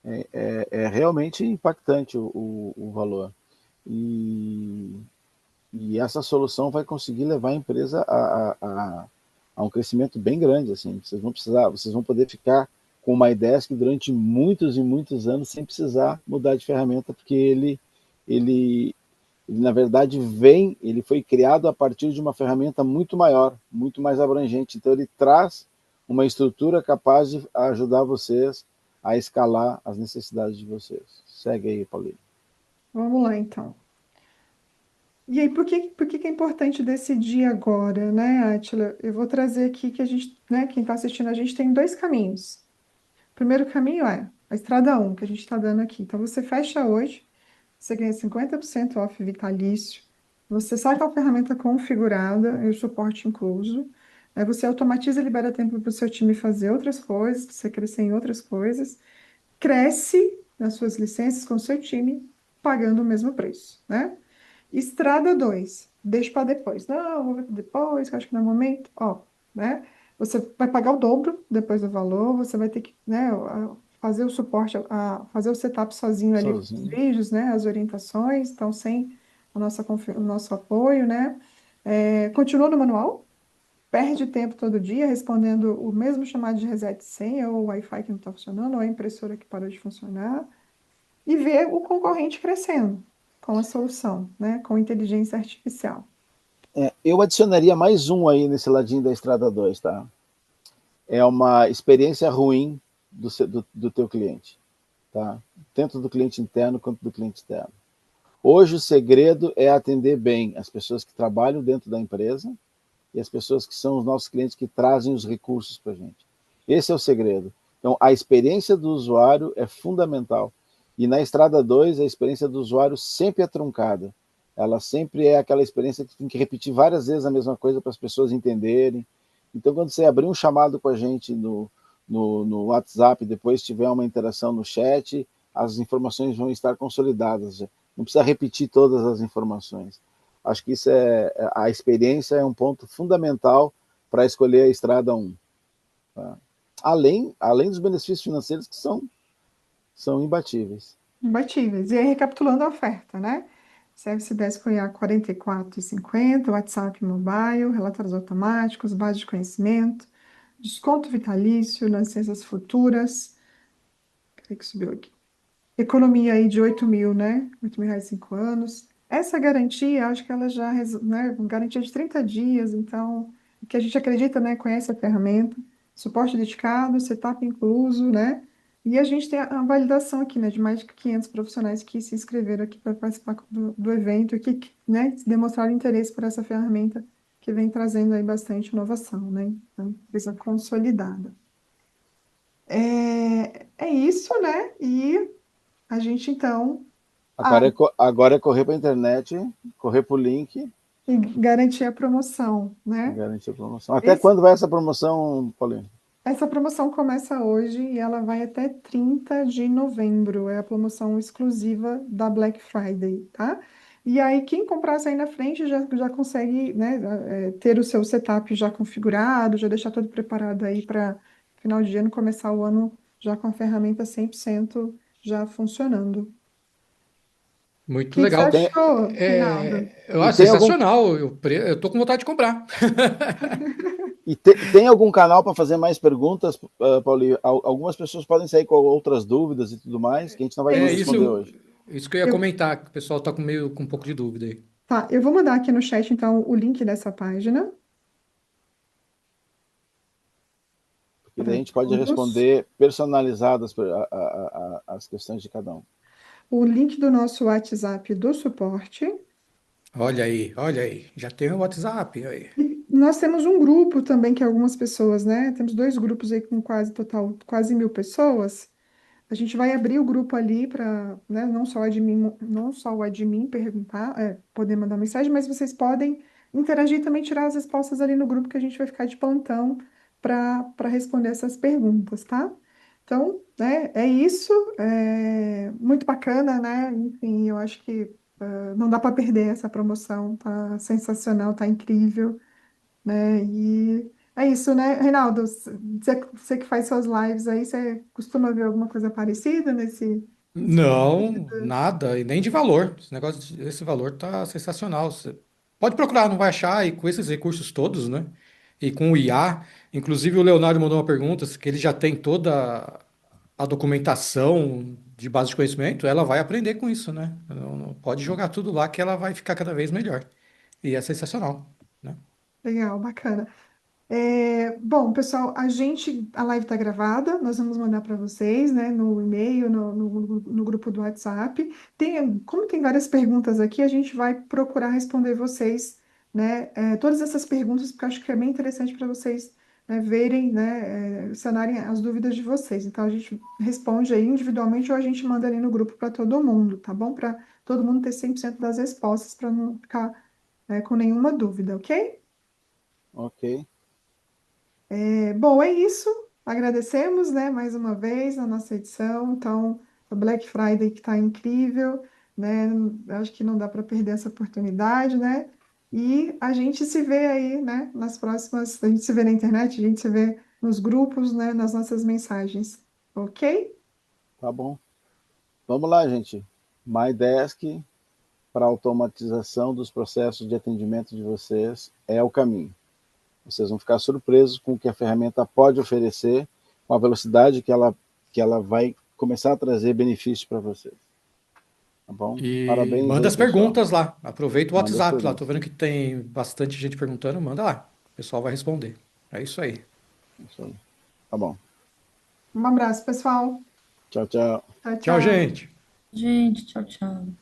é realmente impactante o valor. E, e essa solução vai conseguir levar a empresa a um crescimento bem grande. Assim. Vocês vão poder ficar com uma IDESC durante muitos e muitos anos sem precisar mudar de ferramenta, porque ele, na verdade, ele foi criado a partir de uma ferramenta muito maior, muito mais abrangente. Então, ele traz uma estrutura capaz de ajudar vocês a escalar as necessidades de vocês. Segue aí, Paulinho. Vamos lá, então. E aí, por que é importante decidir agora, né, Átila? Eu vou trazer aqui que a gente, né, quem está assistindo a gente tem dois caminhos. O primeiro caminho é a estrada um que a gente está dando aqui. Então, você fecha hoje, você ganha 50% off vitalício, você sai com a ferramenta configurada e o suporte incluso, aí você automatiza e libera tempo para o seu time fazer outras coisas, para você crescer em outras coisas, cresce nas suas licenças com o seu time, pagando o mesmo preço, né? Estrada 2 deixa para depois. Não, vou ver depois, que eu acho que não é o momento. Ó, né? Você vai pagar o dobro depois do valor, você vai ter que, né, fazer o suporte, fazer o setup sozinho ali com os Sozinho. vídeos, né, as orientações, então sem o nosso apoio, né? Continua no manual, perde tempo todo dia respondendo o mesmo chamado de reset de senha, ou o Wi-Fi que não está funcionando, ou a impressora que parou de funcionar, e ver o concorrente crescendo com a solução, né, com inteligência artificial. Eu adicionaria mais um aí nesse ladinho da Estrada 2, tá? É uma experiência ruim do teu cliente, tá? Tanto do cliente interno quanto do cliente externo. Hoje o segredo é atender bem as pessoas que trabalham dentro da empresa e as pessoas que são os nossos clientes que trazem os recursos para a gente. Esse é o segredo. Então, a experiência do usuário é fundamental. E na Estrada 2, a experiência do usuário sempre é truncada. Ela sempre é aquela experiência que tem que repetir várias vezes a mesma coisa para as pessoas entenderem. Então, quando você abrir um chamado com a gente no WhatsApp, depois tiver uma interação no chat, as informações vão estar consolidadas. Não precisa repetir todas as informações. Acho que a experiência é um ponto fundamental para escolher a Estrada 1. Tá? Além dos benefícios financeiros que são imbatíveis. Imbatíveis. E aí, recapitulando a oferta, né? Service 10 com IA 44,50, WhatsApp Mobile, relatórios automáticos, base de conhecimento, desconto vitalício, licenças futuras. O que subiu aqui? Economia aí de 8 mil, né? 8 mil reais em 5 anos. Essa garantia, acho que ela já, né? Garantia de 30 dias, então, que a gente acredita, né? Conhece a ferramenta, suporte dedicado, setup incluso, né? E a gente tem a validação aqui, né? De mais de 500 profissionais que se inscreveram aqui para participar do evento, que, né? Demonstraram interesse por essa ferramenta que vem trazendo aí bastante inovação, né? Então, empresa consolidada. É isso, né? E a gente, então, Agora é correr para a internet, correr para o link e garantir a promoção, e né? garantir a promoção. Até Esse- quando vai essa promoção, Paulinho? Essa promoção começa hoje e ela vai até 30 de novembro. É a promoção exclusiva da Black Friday, tá? E aí, quem comprar sair na frente já consegue, né, ter o seu setup já configurado, já deixar tudo preparado aí para final de ano, começar o ano já com a ferramenta 100% já funcionando. Muito que você legal. Tem, achou, Reinaldo? Eu e acho tem algum, sensacional. Eu tô com vontade de comprar. tem algum canal para fazer mais perguntas, Paulinho? Algumas pessoas podem sair com outras dúvidas e tudo mais, que a gente não vai É poder responder isso, hoje. isso que eu ia Eu, comentar, que o pessoal tá com um pouco de dúvida aí. tá, eu vou mandar aqui no chat, então, o link dessa página Porque daí a para gente pode todos. responder personalizadas as questões de cada um. O link do nosso WhatsApp do suporte. Olha aí. Já tem o WhatsApp aí. E nós temos um grupo também que algumas pessoas, né? Temos dois grupos aí com quase total, quase 1.000 pessoas. A gente vai abrir o grupo ali para, né, não só o admin perguntar, poder mandar mensagem, mas vocês podem interagir e também tirar as respostas ali no grupo que a gente vai ficar de plantão para responder essas perguntas, tá? Então, né, é isso. Muito bacana, né? Enfim, eu acho que não dá para perder essa promoção, tá sensacional, tá incrível, né? E é isso, né, Reinaldo? Você que faz suas lives aí, você costuma ver alguma coisa parecida nesse Não, sentido? nada, e nem de valor. Esse valor tá sensacional. Você pode procurar, não vai achar, e com esses recursos todos, né? E com o IA, inclusive o Leonardo mandou uma pergunta, que ele já tem toda a documentação de base de conhecimento, ela vai aprender com isso, né? Não pode jogar tudo lá que ela vai ficar cada vez melhor. E é sensacional, né? Legal, bacana. Bom, pessoal, a live está gravada, nós vamos mandar para vocês, né, no e-mail, no grupo do WhatsApp. Como tem várias perguntas aqui, a gente vai procurar responder vocês, né, todas essas perguntas, porque eu acho que é bem interessante para vocês, né, verem, né, sanarem as dúvidas de vocês. Então, a gente responde aí individualmente ou a gente manda ali no grupo para todo mundo, tá bom? Para todo mundo ter 100% das respostas, para não ficar, né, com nenhuma dúvida, ok? Ok, Bom, é isso. Agradecemos, né, mais uma vez a nossa edição. Então, a Black Friday que está incrível, né? Acho que não dá para perder essa oportunidade, né? E a gente se vê aí, né, nas próximas. A gente se vê na internet, a gente se vê nos grupos, né, nas nossas mensagens. Ok? tá bom. Vamos lá, gente. MyDesk para automatização dos processos de atendimento de vocês é o caminho. Vocês vão ficar surpresos com o que a ferramenta pode oferecer, com a velocidade que ela vai começar a trazer benefícios para vocês. Tá bom? E Parabéns manda aí, as pessoal. perguntas lá. Aproveita o Manda as WhatsApp lá. Tô perguntas. vendo que tem bastante gente perguntando, manda lá. O pessoal vai responder. É isso aí. Isso aí. Tá bom. Um abraço, pessoal. Tchau, tchau. Tchau, Tchau, tchau. gente. Gente, tchau, tchau.